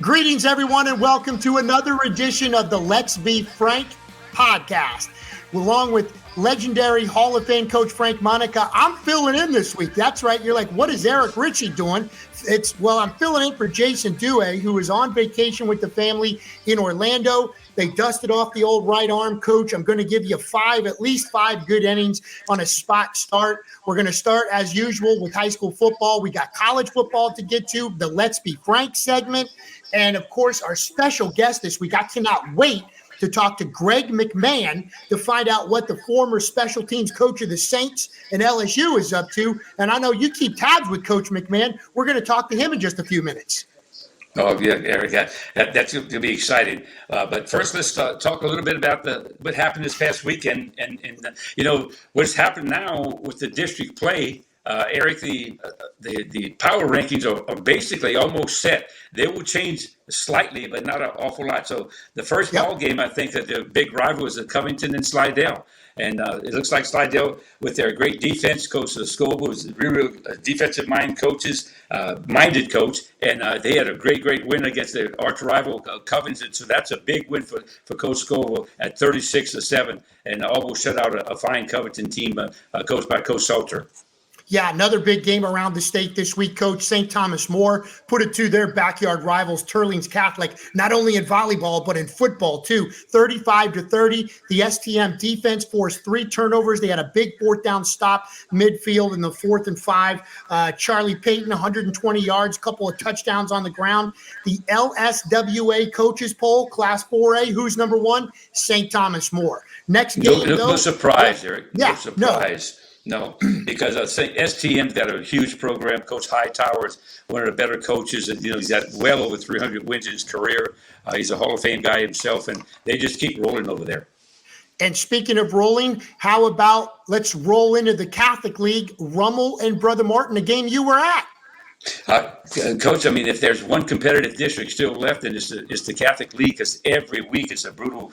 Greetings, everyone, and welcome to another edition of the Let's Be Frank podcast. Along with legendary Hall of Fame coach Frank Monica, I'm filling in this week. That's right. You're like, what is Eric Richey doing? I'm filling in for Jason Dewey, who is on vacation with the family in Orlando. They dusted off the old right arm, coach. I'm going to give you at least five good innings on a spot start. We're going to start, as usual, with high school football. We got college football to get to, the Let's Be Frank segment. And, of course, our special guest this week. I cannot wait to talk to Greg McMahon to find out what the former special teams coach of the Saints and LSU is up to. And I know you keep tabs with Coach McMahon. We're going to talk to him in just a few minutes. Oh, yeah, Eric, that's going to be exciting. But first, let's talk a little bit about what happened this past weekend. And what's happened now with the district play. Eric, the power rankings are basically almost set. They will change slightly, but not an awful lot. So the first ball game, I think that the big rival was Covington and Slidell. And it looks like Slidell, with their great defense coach of the school, who was real defensive minded coach, and they had a great win against their arch rival Covington. So that's a big win for Coach Scoville at 36-7, and almost shut out a fine Covington team coached by Coach Salter. Yeah, another big game around the state this week, Coach. St. Thomas More put it to their backyard rivals, Turlings Catholic, not only in volleyball, but in football, too. 35-30. The STM defense forced 3 turnovers. They had a big fourth down stop midfield in the 4th and 5. Charlie Payton, 120 yards, couple of touchdowns on the ground. The LSWA coaches poll, Class 4A, who's number 1? St. Thomas More. Next game, no surprise, Eric. Yeah, no surprise. No, because I think STM's got a huge program. Coach Hightower is one of the better coaches, and he's got well over 300 wins in his career. He's a Hall of Fame guy himself, and they just keep rolling over there. And speaking of rolling, how about let's roll into the Catholic League, Rummel and Brother Martin, a game you were at. Coach, I mean, if there's one competitive district still left, and it's the Catholic League, because every week it's a brutal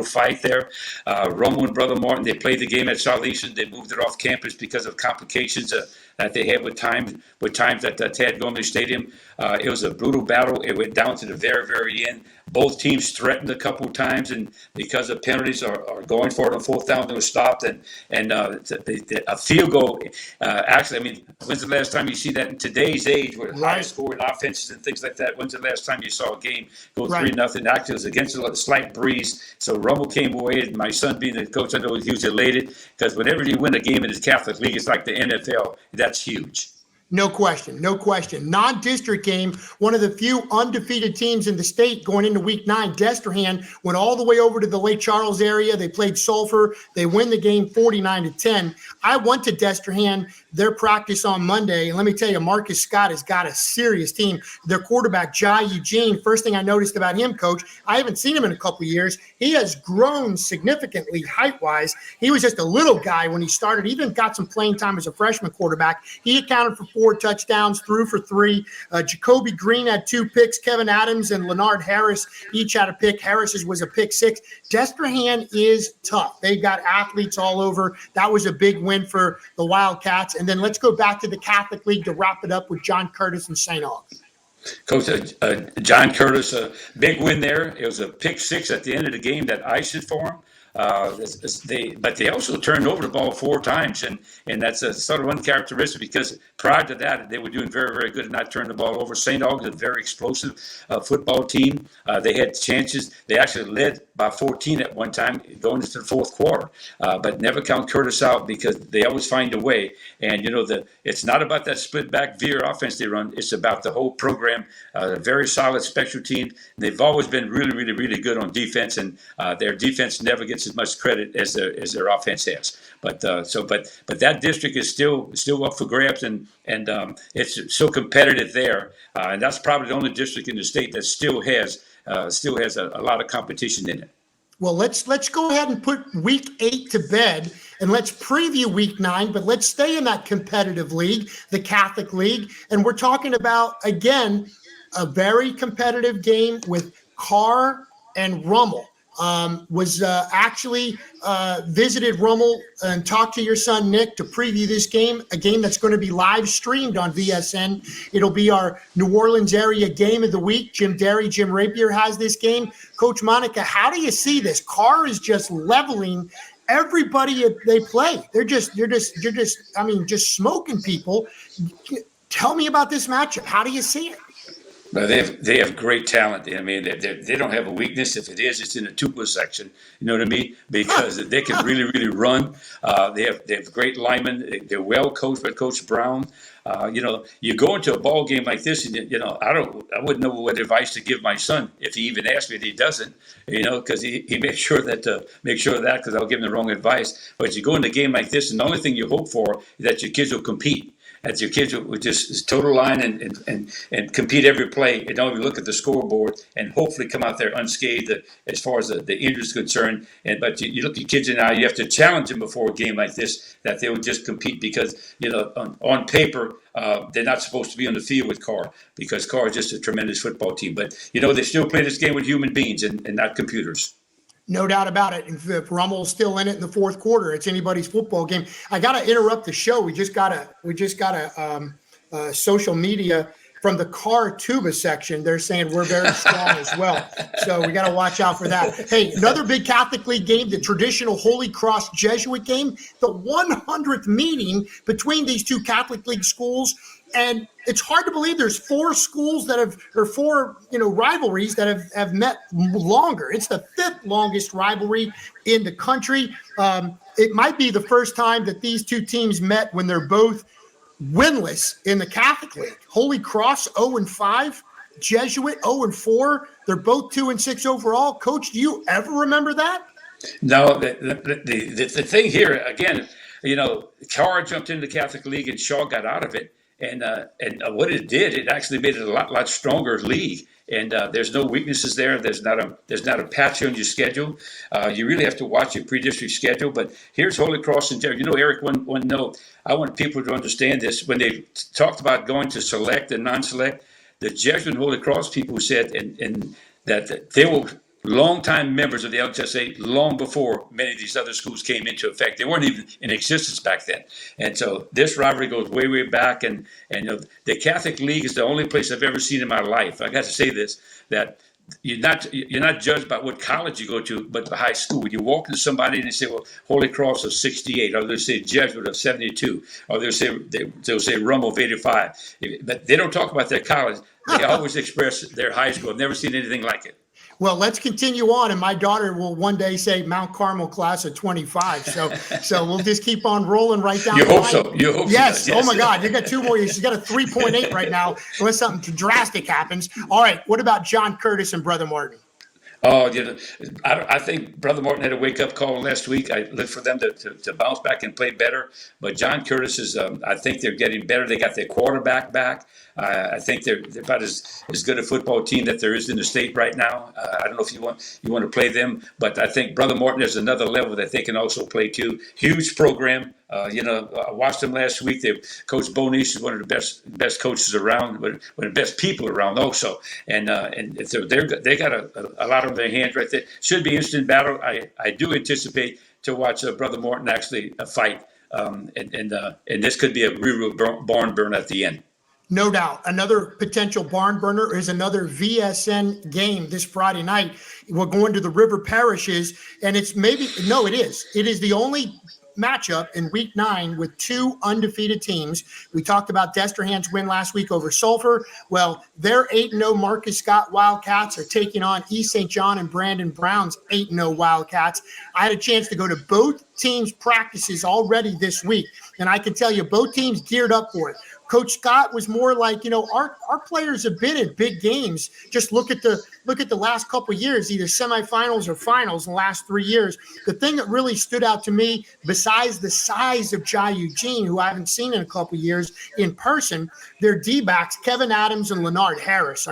fight there. Rummel and Brother Martin, they played the game at Salesian. They moved it off campus because of complications that they had with times at Tad Gomez Stadium. It was a brutal battle. It went down to the very, very end. Both teams threatened a couple of times, and because of penalties are going for it on 4th down, they were stopped. And a field goal. Actually, I mean, when's the last time you see that in today's age with high scoring offenses and things like that? When's the last time you saw a game go 3-0? Actually, it was against a slight breeze. So Rummel came away, and my son being the coach, I know he was elated, because whenever you win a game in the Catholic League, it's like the NFL. That's huge. No question. Non-district game, one of the few undefeated teams in the state going into week 9. Destrehan went all the way over to the Lake Charles area. They played Sulphur. They win the game 49-10. I went to Destrehan, their practice on Monday, and let me tell you, Marcus Scott has got a serious team. Their quarterback, Jai Eugene, first thing I noticed about him, Coach, I haven't seen him in a couple of years. He has grown significantly height-wise. He was just a little guy when he started. He even got some playing time as a freshman quarterback. He accounted for 4 touchdowns, threw for 3. Jacoby Green had 2 picks. Kevin Adams and Leonard Harris each had a pick. Harris's was a pick 6. Destrehan is tough. They got athletes all over. That was a big win for the Wildcats. And then let's go back to the Catholic League to wrap it up with John Curtis and St. Aug's. Coach, John Curtis, a big win there. It was a pick 6 at the end of the game that iced it for him. But they also turned over the ball 4 times, and that's a sort of uncharacteristic, because prior to that they were doing very, very good at not turning the ball over. St. Aug's is a very explosive football team. They had chances. They actually led by 14 at one time going into the 4th quarter, but never count Curtis out, because they always find a way. And it's not about that split back veer offense they run. It's about the whole program. A very solid special team. They've always been really, really, really good on defense, and their defense never gets as much credit as their offense has. But that district is still up for grabs, and it's so competitive there. And that's probably the only district in the state that still has a lot of competition in it. Well, let's go ahead and put week 8 to bed, and let's preview week 9, but let's stay in that competitive league, the Catholic League. And we're talking about, again, a very competitive game with Carr and Rummel. was actually visited Rummel and talked to your son, Nick, to preview this game, a game that's going to be live streamed on VSN. It'll be our New Orleans area game of the week. Jim Rapier has this game. Coach Monica, how do you see this? Carr is just leveling everybody they play. They're just smoking people. Tell me about this matchup. How do you see it? Well, they have great talent. I mean, they don't have a weakness. If it is, it's in the Tupa section. You know what I mean? Because they can really, really run. They have great linemen. They're well coached by Coach Brown. You go into a ball game like this, and I wouldn't know what advice to give my son if he even asked me. And he doesn't, because he makes sure that because I'll give him the wrong advice. But you go into a game like this, and the only thing you hope for is that your kids will compete. As your kids would just total line and compete every play, and don't even look at the scoreboard, and hopefully come out there unscathed as far as the injury is concerned. But you look at kids now, you have to challenge them before a game like this that they would just compete because on paper they're not supposed to be on the field with Carr because Carr is just a tremendous football team. But they still play this game with human beings and not computers. No doubt about it. If Rummel's still in it in the fourth quarter, it's anybody's football game. I got to interrupt the show. We just got a social media from the Carr Tuba section. They're saying we're very strong as well. So we got to watch out for that. Hey, another big Catholic League game, the traditional Holy Cross Jesuit game, the 100th meeting between these two Catholic League schools. And it's hard to believe there's four schools rivalries that have met longer. It's the fifth longest rivalry in the country. It might be the first time that these two teams met when they're both winless in the Catholic League. Holy Cross 0-5, Jesuit 0-4. They're both 2-6 overall. Coach, do you ever remember that? No, the thing here again, Carr jumped into the Catholic League and Shaw got out of it. And what it did, it actually made it a lot stronger league. And there's no weaknesses there. There's not a patch on your schedule. You really have to watch your pre-district schedule. But here's Holy Cross and Jesuit. Eric, one note. I want people to understand this. When they talked about going to select and non-select, the Jesuit and Holy Cross people said and that they will longtime members of the LHSA long before many of these other schools came into effect. They weren't even in existence back then. And so this rivalry goes way, way back. And the Catholic League is the only place I've ever seen in my life. I got to say this, that you're not judged by what college you go to, but the high school. When you walk into somebody and they say, well, Holy Cross of 68, or they'll say Jesuit of 72, or they'll say Rummel of 85. But they don't talk about their college. They always express their high school. I've never seen anything like it. Well, let's continue on, and my daughter will one day say Mount Carmel class of 25. So we'll just keep on rolling right down. You hope so. Yes. Oh my God, you got two more. She's got a 3.8 right now, unless something drastic happens. All right. What about John Curtis and Brother Martin? Oh, I think Brother Martin had a wake-up call last week. I looked for them to bounce back and play better. But John Curtis is, I think they're getting better. They got their quarterback back. I think they're about as good a football team that there is in the state right now. I don't know if you want to play them, but I think Brother Martin is another level that they can also play too. Huge program. I watched them last week. Coach Bonish is one of the best coaches around, one of the best people around also. And so they got a lot on their hands right there. Should be an instant battle. I do anticipate to watch Brother Martin actually fight. And this could be a real barn burn at the end. No doubt. Another potential barn burner is another VSN game this Friday night. We're going to the River Parishes, and it is. It is the only matchup in week 9 with two undefeated teams. We talked about Destrehan's win last week over Sulphur. Well, their 8-0 Marcus Scott Wildcats are taking on East St. John and Brandon Brown's 8-0 Wildcats. I had a chance to go to both teams' practices already this week, and I can tell you both teams geared up for it. Coach Scott was more like, our players have been in big games. Just look at the last couple of years, either semifinals or finals in the last 3 years. The thing that really stood out to me, besides the size of Jai Eugene, who I haven't seen in a couple of years in person, their D-backs, Kevin Adams and Leonard Harris,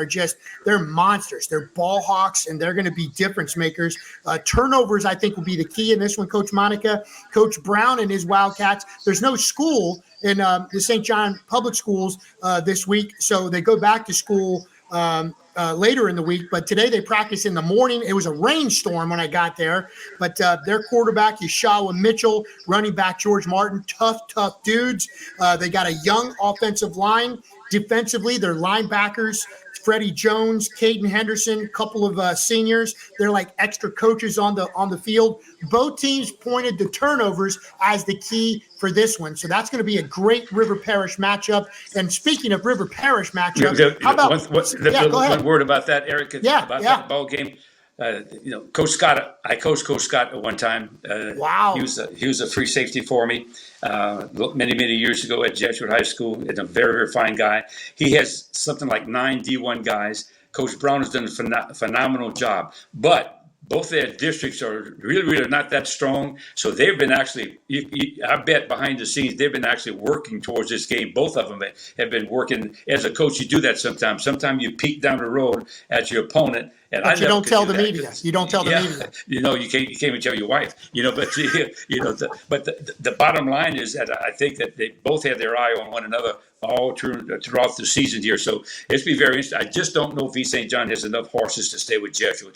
they're monsters. They're ball hawks, and they're going to be difference makers. Turnovers, I think, will be the key in this one, Coach Monica. Coach Brown and his Wildcats, there's no school in the St. John Public Schools this week. So they go back to school later in the week, but today they practice in the morning. It was a rainstorm when I got there, but their quarterback, Yeshawa Mitchell, running back George Martin, tough dudes. They got a young offensive line. Defensively, their linebackers, Freddie Jones, Caden Henderson, a couple of seniors. They're like extra coaches on the field. Both teams pointed to turnovers as the key for this one. So that's going to be a great River Parish matchup. And speaking of River Parish matchup, how about one word about that, Eric? That ball game. Coach Scott. I coached Coach Scott at one time. Wow. He was a free safety for me many years ago at Jesuit High School. And a very fine guy. He has something like 9 D1 guys. Coach Brown has done a phenomenal job, but both their districts are really not that strong. So they've been actually, I bet behind the scenes, they've been actually working towards this game. Both of them have been working. As a coach, you do that sometimes. Sometimes you peek down the road at your opponent. But you don't tell the media. You don't tell the media. You can't even tell your wife. But the bottom line is that I think that they both have their eye on one another all throughout the season here. So it's be very interesting. I just don't know if East St. John has enough horses to stay with Jesuit.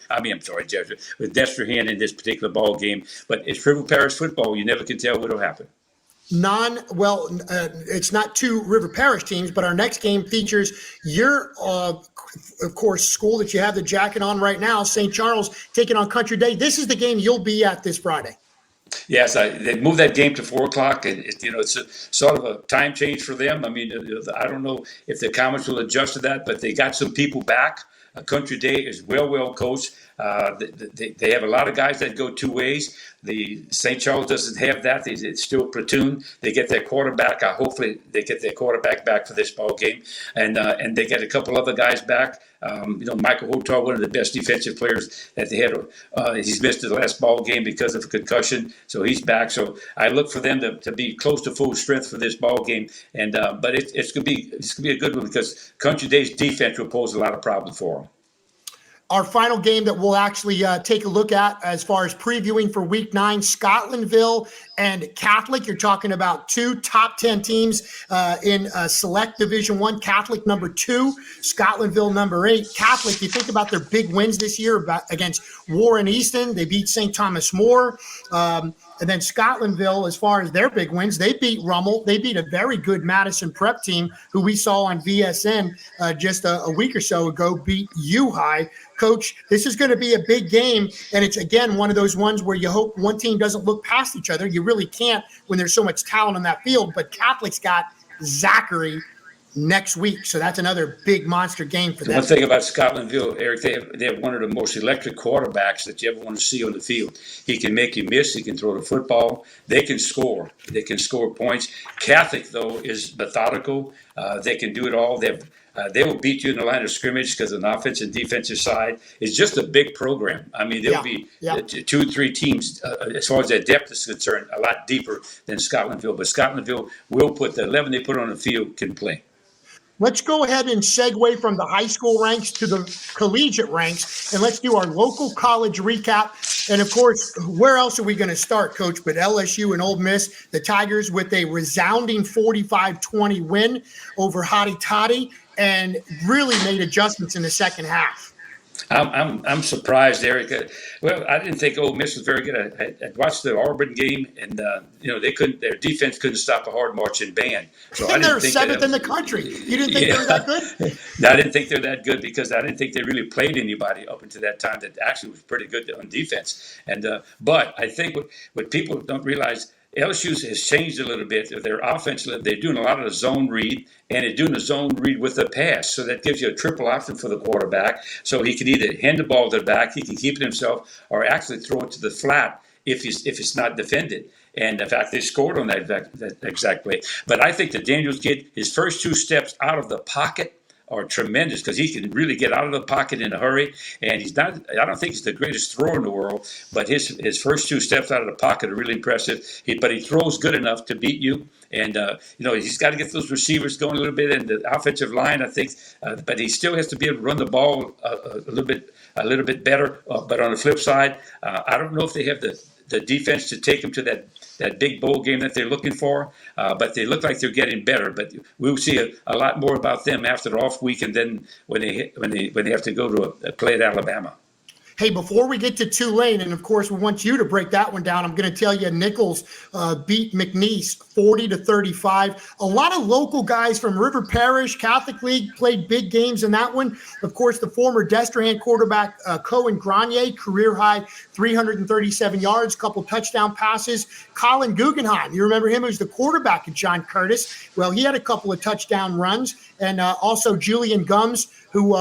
Jesuit with Destrehan in this particular ball game. But it's River Parish football. You never can tell what'll happen. It's not 2 River Parish teams, but our next game features your, of course, school that you have the jacket on right now, St. Charles, taking on Country Day. This is the game you'll be at this Friday. Yes, they moved that game to 4:00, and it's a sort of a time change for them. I mean, I don't know if the Comets will adjust to that, but they got some people back. Country Day is well coached. They have a lot of guys that go 2 ways. The St. Charles doesn't have that. It's still platoon. They get their quarterback. Hopefully, they get their quarterback back for this ball game, and they get a couple other guys back. Michael Hotar, one of the best defensive players that they had. He's missed the last ball game because of a concussion, so he's back. So I look for them to be close to full strength for this ball game. And but it's gonna be a good one because Country Day's defense will pose a lot of problems for them. Our final game that we'll actually take a look at as far as previewing for Week 9, Scotlandville and Catholic. You're talking about 2 top 10 teams in Select Division 1. Catholic number 2, Scotlandville number 8. Catholic, you think about their big wins this year against Warren Easton. They beat St. Thomas More. And then Scotlandville, as far as their big wins, they beat Rummel. They beat a very good Madison Prep team who we saw on VSN just a week or so ago, beat U-High. Coach, this is going to be a big game, and it's, again, one of those ones where you hope one team doesn't look past each other. You really can't when there's so much talent on that field, but Catholic's got Zachary next week, so that's another big monster game for them. One thing about Scotlandville, Eric, they have one of the most electric quarterbacks that you ever want to see on the field. He can make you miss. He can throw the football. They can score. They can score points. Catholic, though, is methodical. They can do it all. They will beat you in the line of scrimmage because on the offensive and defensive side, it's just a big program. I mean, there'll be 2 or 3 teams, as far as their depth is concerned, a lot deeper than Scotlandville. But Scotlandville will put the 11 they put on the field can play. Let's go ahead and segue from the high school ranks to the collegiate ranks, and let's do our local college recap. And, of course, where else are we going to start, Coach, but LSU and Ole Miss, the Tigers with a resounding 45-20 win over Hotty Toddy and really made adjustments in the second half. I'm surprised, Eric. I didn't think Ole Miss was very good. I watched the Auburn game, and their defense couldn't stop a hard marching band. So and they're 7th in the country. You didn't think they were that good? No, I didn't think they're that good because I didn't think they really played anybody up until that time that actually was pretty good on defense. And but I think what people don't realize, LSU has changed a little bit. Their offense, they're doing a lot of the zone read, and they're doing the zone read with the pass. So that gives you a triple option for the quarterback. So he can either hand the ball to the back, he can keep it himself, or actually throw it to the flat if it's not defended. And in fact, they scored on that exact play. But I think the Daniels kid, his first 2 steps out of the pocket are tremendous because he can really get out of the pocket in a hurry. And I don't think he's the greatest thrower in the world, but his first 2 steps out of the pocket are really impressive. But he throws good enough to beat you. And, he's got to get those receivers going a little bit in the offensive line, I think. But he still has to be able to run the ball a little bit better. But on the flip side, I don't know if they have the defense to take him to that big bowl game that they're looking for. But they look like they're getting better. But we'll see a lot more about them after the off week, and then when they have to go to play at Alabama. Hey, before we get to Tulane, and of course we want you to break that one down, I'm going to tell you Nichols beat McNeese 40-35. A lot of local guys from River Parish Catholic League played big games in that one. Of course, the former Destrehan quarterback Cohen Grenier, career high 337 yards, couple touchdown passes. Colin Guggenheim, you remember him, who's the quarterback at John Curtis. Well, he had a couple of touchdown runs, and also Julian Gums, who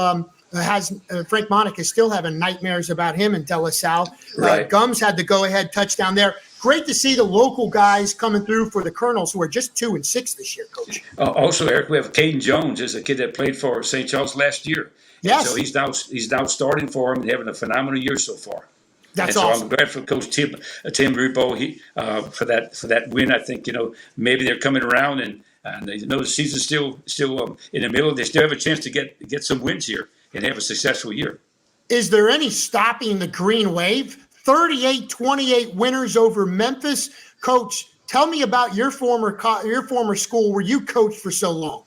has Frank Monica still having nightmares about him in De La Salle. Right. Gums had the go-ahead touchdown there. Great to see the local guys coming through for the Colonels, who are just 2-6 this year, Coach. Also, Eric, we have Caden Jones, is a kid that played for St. Charles last year. Yes. And so he's now starting for him and having a phenomenal year so far. That's and so awesome. I'm glad for Coach Tim Rebo for that win. I think maybe they're coming around and they know the season's still in the middle. They still have a chance to get some wins here and have a successful year. Is there any stopping the Green Wave? 38-28 winners over Memphis. Coach, tell me about your former school where you coached for so long.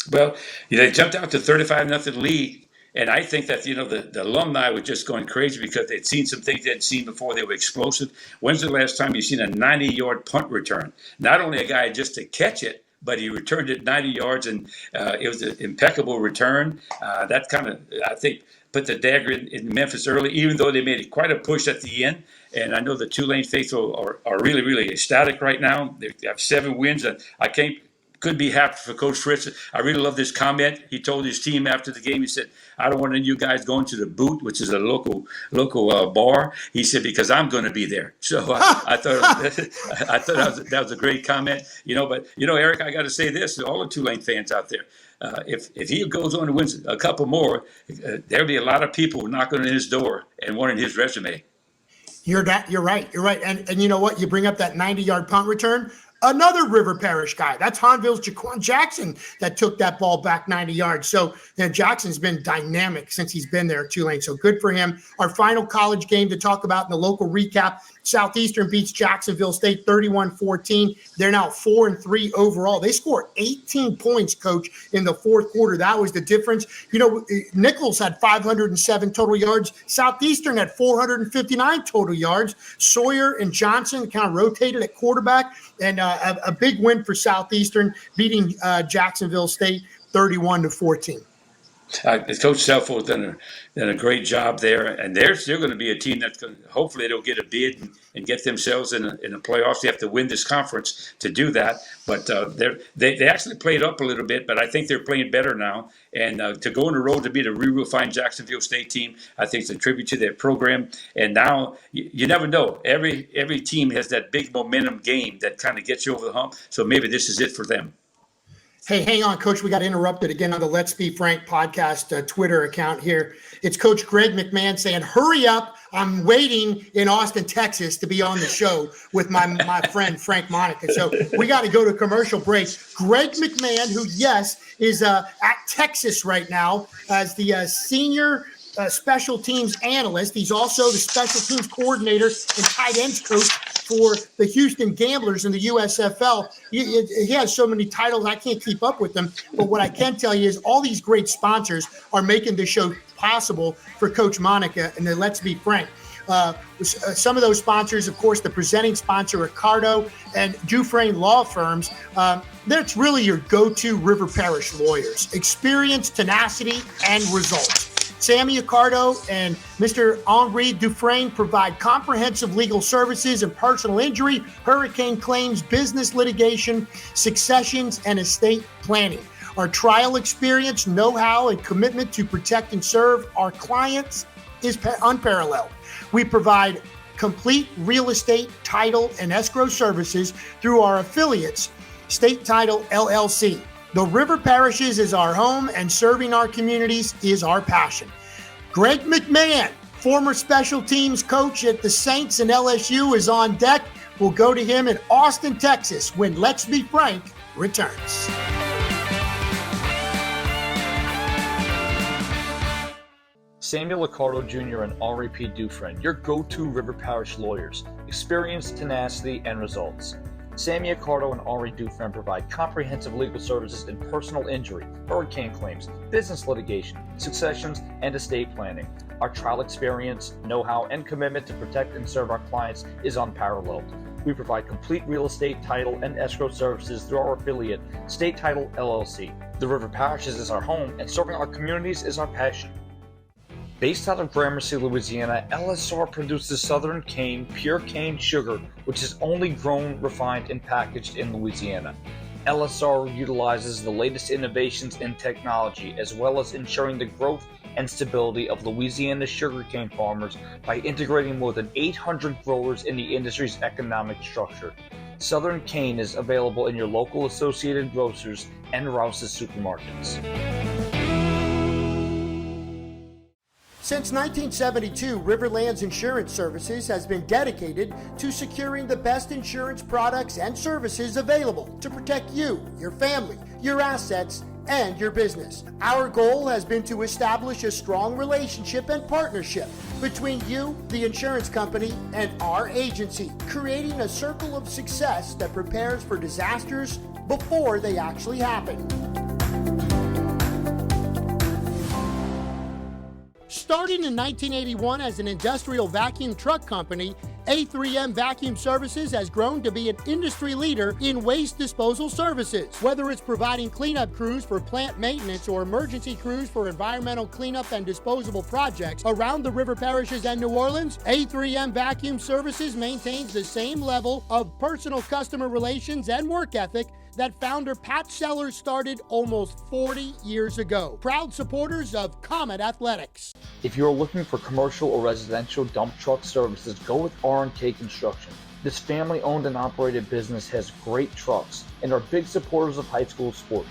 Well, they jumped out to 35-0 lead, and I think that the alumni were just going crazy because they'd seen some things they hadn't seen before. They were explosive. When's the last time you've seen a 90-yard punt return? Not only a guy just to catch it, but he returned it 90 yards, and it was an impeccable return. That kind of, I think, put the dagger in Memphis early, even though they made quite a push at the end. And I know the Tulane faithful are really, really ecstatic right now. They have 7 wins, and couldn't be happy for Coach Fritz. I really love this comment. He told his team after the game, he said, "I don't want any of you guys going to the Boot," which is a local bar. He said, "because I'm going to be there." So I thought that was a great comment. But Eric, I got to say this to all the Tulane fans out there. If he goes on to win a couple more, there'll be a lot of people knocking on his door and wanting his resume. You're right. And you know what? You bring up that 90-yard punt return. Another River Parish guy. That's Hanville's Jaquan Jackson that took that ball back 90 yards. So Jackson's been dynamic since he's been there at Tulane. So good for him. Our final college game to talk about in the local recap. Southeastern beats Jacksonville State 31-14. They're now 4-3 overall. They scored 18 points, Coach, in the fourth quarter. That was the difference. Nichols had 507 total yards. Southeastern had 459 total yards. Sawyer and Johnson kind of rotated at quarterback. And a big win for Southeastern, beating Jacksonville State 31-14. Coach Selfo has done a great job there, and they're still going to be a team that's going to, hopefully they'll get a bid and get themselves in the playoffs. They have to win this conference to do that, but they actually played up a little bit, but I think they're playing better now. And to go on the road to beat a real fine Jacksonville State team, I think it's a tribute to their program. And now you never know. Every team has that big momentum game that kind of gets you over the hump. So maybe this is it for them. Hey, hang on, Coach. We got interrupted again on the Let's Be Frank podcast Twitter account here. It's Coach Greg McMahon saying, "Hurry up. I'm waiting in Austin, Texas to be on the show with my friend Frank Monica." So we got to go to commercial break. Greg McMahon, who, yes, is at Texas right now as the senior special teams analyst. He's also the special teams coordinator and tight ends coach for the Houston Gamblers in the USFL. He has so many titles, I can't keep up with them. But what I can tell you is all these great sponsors are making the show possible for Coach Monica. And then Let's Be Frank. Some of those sponsors, of course, the presenting sponsor, Ricardo and Dufresne Law Firms. That's really your go-to River Parish lawyers. Experience, tenacity, and results. Sammy Ricardo and Mr. Henri Dufresne provide comprehensive legal services in personal injury, hurricane claims, business litigation, successions, and estate planning. Our trial experience, know-how, and commitment to protect and serve our clients is unparalleled. We provide complete real estate, title, and escrow services through our affiliates, State Title LLC. The River Parishes is our home, and serving our communities is our passion. Greg McMahon, former special teams coach at the Saints and LSU, is on deck. We'll go to him in Austin, Texas, when Let's Be Frank returns. Samuel Accardo Jr. and Henri P. Dufresne, your go-to River Parish lawyers. Experience, tenacity, and results. Sammy Accardo and Henri Dufresne provide comprehensive legal services in personal injury, hurricane claims, business litigation, successions, and estate planning. Our trial experience, know-how, and commitment to protect and serve our clients is unparalleled. We provide complete real estate, title, and escrow services through our affiliate, State Title LLC. The River Parishes is our home, and serving our communities is our passion. Based out of Gramercy, Louisiana, LSR produces Southern cane, pure cane sugar, which is only grown, refined, and packaged in Louisiana. LSR utilizes the latest innovations in technology, as well as ensuring the growth and stability of Louisiana sugarcane farmers by integrating more than 800 growers in the industry's economic structure. Southern cane is available in your local Associated Grocers and Rouse's supermarkets. Since 1972, Riverlands Insurance Services has been dedicated to securing the best insurance products and services available to protect you, your family, your assets, and your business. Our goal has been to establish a strong relationship and partnership between you, the insurance company, and our agency, creating a circle of success that prepares for disasters before they actually happen. Starting in 1981 as an industrial vacuum truck company, A3M Vacuum Services has grown to be an industry leader in waste disposal services. Whether it's providing cleanup crews for plant maintenance or emergency crews for environmental cleanup and disposable projects around the river parishes and New Orleans, A3M Vacuum Services maintains the same level of personal customer relations and work ethic that founder Pat Sellers started almost 40 years ago. Proud supporters of Comet Athletics. If you're looking for commercial or residential dump truck services, go with R&K Construction. This family-owned and operated business has great trucks and are big supporters of high school sports.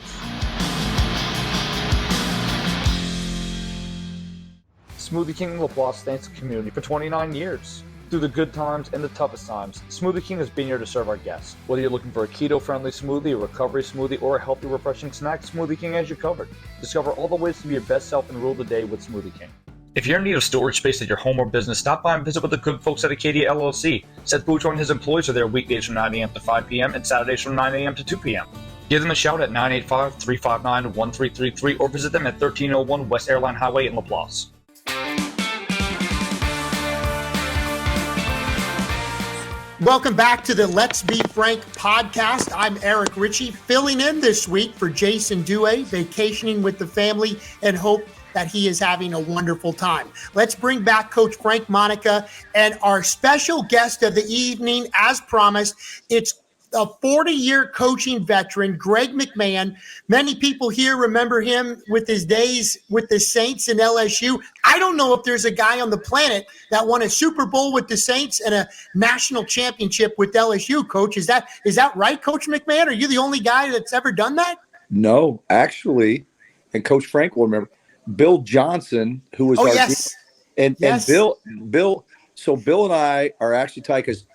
Smoothie King LaPlace thanks the community for 29 years. Through the good times and the toughest times, Smoothie King has been here to serve our guests. Whether you're looking for a keto-friendly smoothie, a recovery smoothie, or a healthy, refreshing snack, Smoothie King has you covered. Discover all the ways to be your best self and rule the day with Smoothie King. If you're in need of storage space at your home or business, stop by and visit with the good folks at Acadia LLC. Seth Bouchard and his employees are there weekdays from 9 a.m. to 5 p.m. and Saturdays from 9 a.m. to 2 p.m. Give them a shout at 985-359-1333 or visit them at 1301 West Airline Highway in LaPlace. Welcome back to the Let's Be Frank podcast. I'm Eric Richey, filling in this week for Jason Dewey, vacationing with the family, and hope that he is having a wonderful time. Let's bring back Coach Frank Monica and our special guest of the evening, as promised. It's a 40-year coaching veteran, Greg McMahon. Many people here remember him with his days with the Saints and LSU. I don't know if there's a guy on the planet that won a Super Bowl with the Saints and a national championship with LSU, Coach. Is that right, Coach McMahon? Are you the only guy that's ever done that? No, actually, and Coach Frank will remember, Bill Johnson, who was yes. And Bill. So Bill and I are actually tied because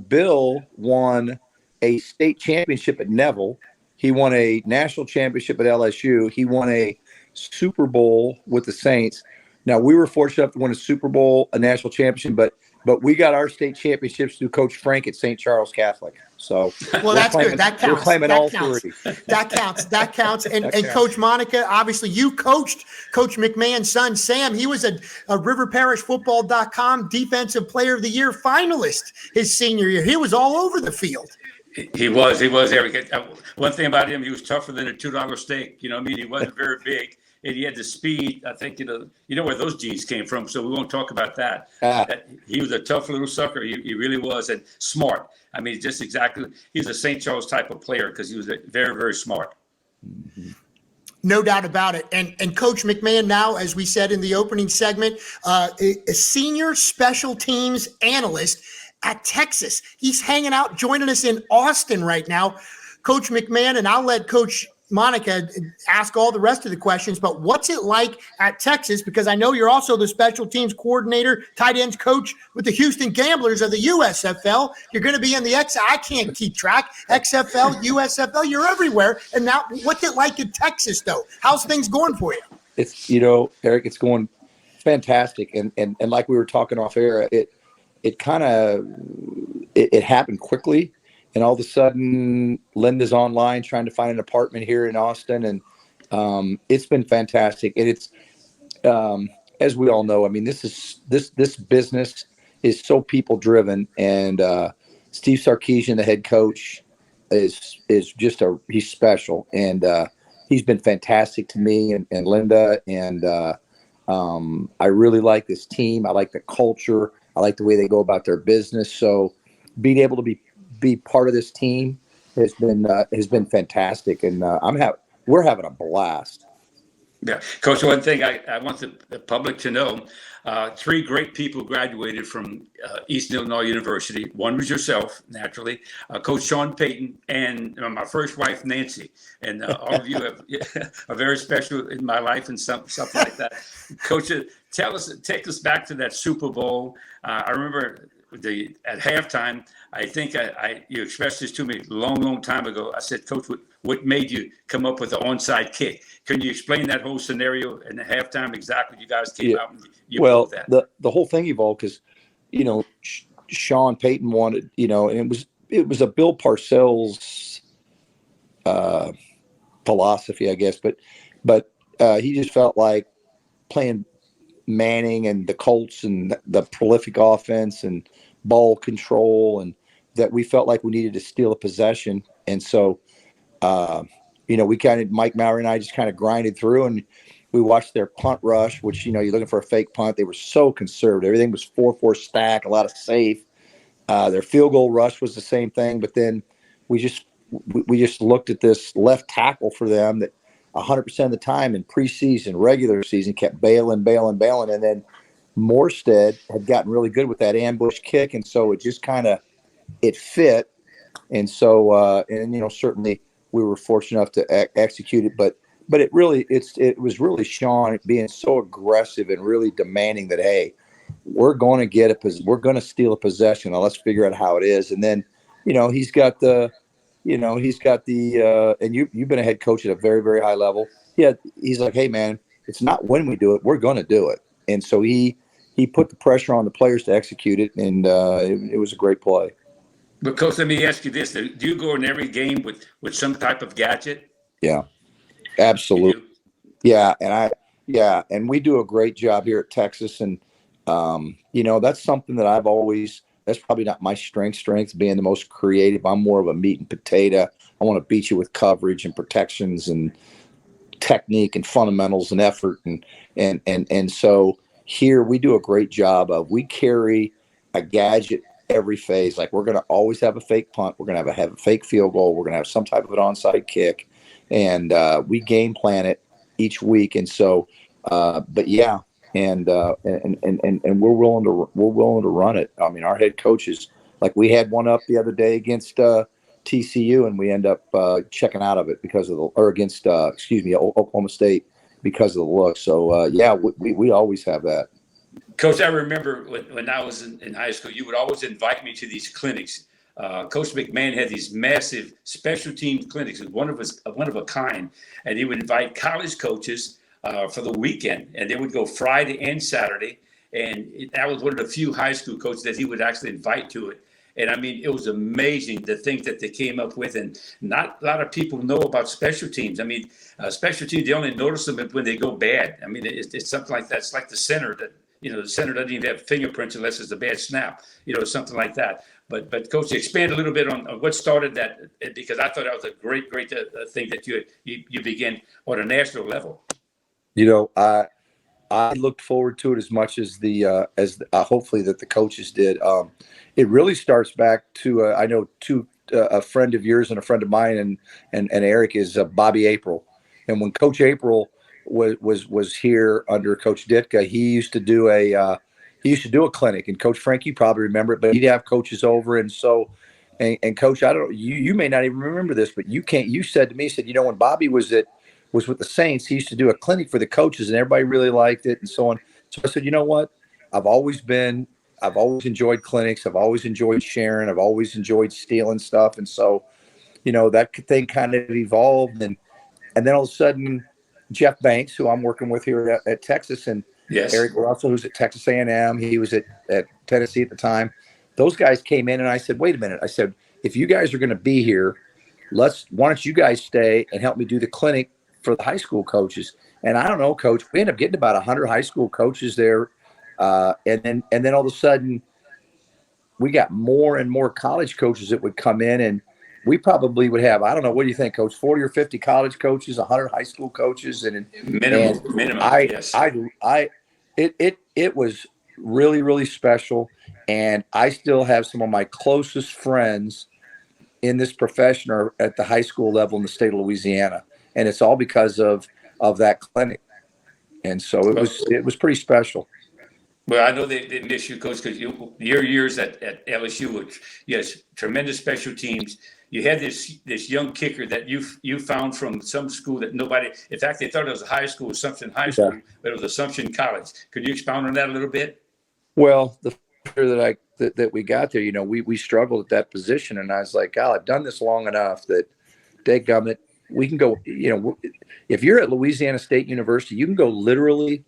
Bill won a state championship at Neville. He won a national championship at LSU. He won a Super Bowl with the Saints. Now, we were fortunate enough to win a Super Bowl, a national championship, but we got our state championships through Coach Frank at St. Charles Catholic. So, well, that's good. That counts. We're claiming all three. That counts. And That and Coach Monica, obviously, you coached Coach McMahon's son, Sam. He was a RiverParishFootball.com Defensive Player of the Year finalist his senior year. He was all over the field. He was, Eric. One thing about him, he was tougher than a $2 steak. You know what I mean? He wasn't very big, and he had the speed. I think, you know where those G's came from, so we won't talk about that. He was a tough little sucker. He really was, and smart. I mean, just exactly, he's a St. Charles type of player because he was very, very smart. Mm-hmm. No doubt about it. And Coach McMahon now, as we said in the opening segment, a senior special teams analyst at Texas. He's hanging out, joining us in Austin right now. Coach McMahon, and I'll let Coach Monica ask all the rest of the questions, but what's it like at Texas? Because I know you're also the special teams coordinator, tight ends coach with the Houston Gamblers of the USFL. You're going to be in the I can't keep track. XFL, USFL, you're everywhere. And now what's it like in Texas, though? How's things going for you? It's, Eric, it's going fantastic. And like we were talking off air, it kind of it happened quickly, and all of a sudden Linda's online trying to find an apartment here in Austin, and it's been fantastic. And it's as we all know, I mean, this business is so people driven, and Steve Sarkisian, the head coach, is just he's special, and he's been fantastic to me and Linda, and I really like this team. I like the culture. I like the way they go about their business. So being able to be part of this team has been fantastic, and we're having a blast. Yeah, Coach, one thing I want the public to know, 3 great people graduated from Eastern Illinois University. One was yourself, naturally, Coach Sean Payton, and my first wife, Nancy. And all of you are very special in my life and something like that. Coach, take us back to that Super Bowl. I remember at halftime, I think you expressed this to me a long time ago. I said, Coach, what made you come up with the onside kick? Can you explain that whole scenario in the halftime exactly? You guys came out and you pulled that. The whole thing evolved because, Sean Payton wanted, and it was a Bill Parcells philosophy, I guess, but he just felt like playing Manning and the Colts and the prolific offense and ball control, and that we felt like we needed to steal a possession. And so, we Mike Maury and I just kind of grinded through, and we watched their punt rush, which, you're looking for a fake punt. They were so conservative. Everything was 4-4 stack, a lot of safe. Their field goal rush was the same thing. But then we just looked at this left tackle for them that 100% of the time in preseason, regular season, kept bailing. And then Morstead had gotten really good with that ambush kick. And so it just it fit. And so, certainly we were fortunate enough to execute it, but it was really Sean being so aggressive and really demanding that, hey, we're going to steal a possession. Now let's figure out how it is. And then, he's got the, and you've been a head coach at a very, very high level. Yeah. He's like, hey man, it's not when we do it, we're going to do it. And so he put the pressure on the players to execute it. And it was a great play. But Coach, let me ask you this: do you go in every game with some type of gadget? Yeah, absolutely. Yeah, and we do a great job here at Texas, and that's something that that's probably not my strength being the most creative. I'm more of a meat and potato. I want to beat you with coverage and protections and technique and fundamentals and effort, and so here we do a great job we carry a gadget every phase. Like, we're going to always have a fake punt. We're going to have a fake field goal. We're going to have some type of an onside kick, and we game plan it each week. And so, but yeah, and we're willing to run it. I mean, our head coaches, like, we had one up the other day against TCU, and we end up checking out of it against Oklahoma State because of the look. So we always have that. Coach, I remember when I was in high school, you would always invite me to these clinics. Coach McMahon had these massive special team clinics, one of a kind, and he would invite college coaches for the weekend, and they would go Friday and Saturday. And that was one of the few high school coaches that he would actually invite to it. And I mean, it was amazing the things that they came up with, and not a lot of people know about special teams. I mean, special teams, they only notice them when they go bad. I mean, it's something like that. It's like the center that. The center doesn't even have fingerprints unless it's a bad snap, something like that. But Coach, expand a little bit on what started that, because I thought that was a great thing that you began on a national level. I looked forward to it as much as hopefully that the coaches did. It really starts back to I know a friend of yours and a friend of mine, and Eric is Bobby April, and when Coach April was here under Coach Ditka, he used to do a clinic, and Coach Frank, you probably remember it, but he'd have coaches over. And so, and Coach, I don't know, you may not even remember this, but you said to me, when Bobby was with the Saints, he used to do a clinic for the coaches, and everybody really liked it and so on. So I said, you know what? I've always enjoyed clinics. I've always enjoyed sharing. I've always enjoyed stealing stuff. And so, that thing kind of evolved. And then all of a sudden, Jeff Banks, who I'm working with here at Texas, and Yes. Eric Russell, who's at Texas A&M. He was at Tennessee at the time. Those guys came in, and I said, wait a minute. I said, if you guys are going to be here, why don't you guys stay and help me do the clinic for the high school coaches? And I don't know, coach, we ended up getting about 100 high school coaches there. And then all of a sudden we got more and more college coaches that would come in, and we probably would have, I don't know, what do you think, coach, 40 or 50 college coaches, 100 high school coaches. Minimum, yes. It was really, really special. And I still have some of my closest friends in this profession are at the high school level in the state of Louisiana. And it's all because of that clinic. And so it was pretty special. Well, I know they miss you, Coach, because your years at LSU, which, yes, tremendous special teams. You had this young kicker that you found from some school that nobody, in fact, they thought it was a high school, Assumption High School, Yeah. but it was Assumption College. Could you expound on that a little bit? Well, the year that we got there, we struggled at that position, and I was like, God, I've done this long enough that, dadgummit, we can go. If you're at Louisiana State University, you can go literally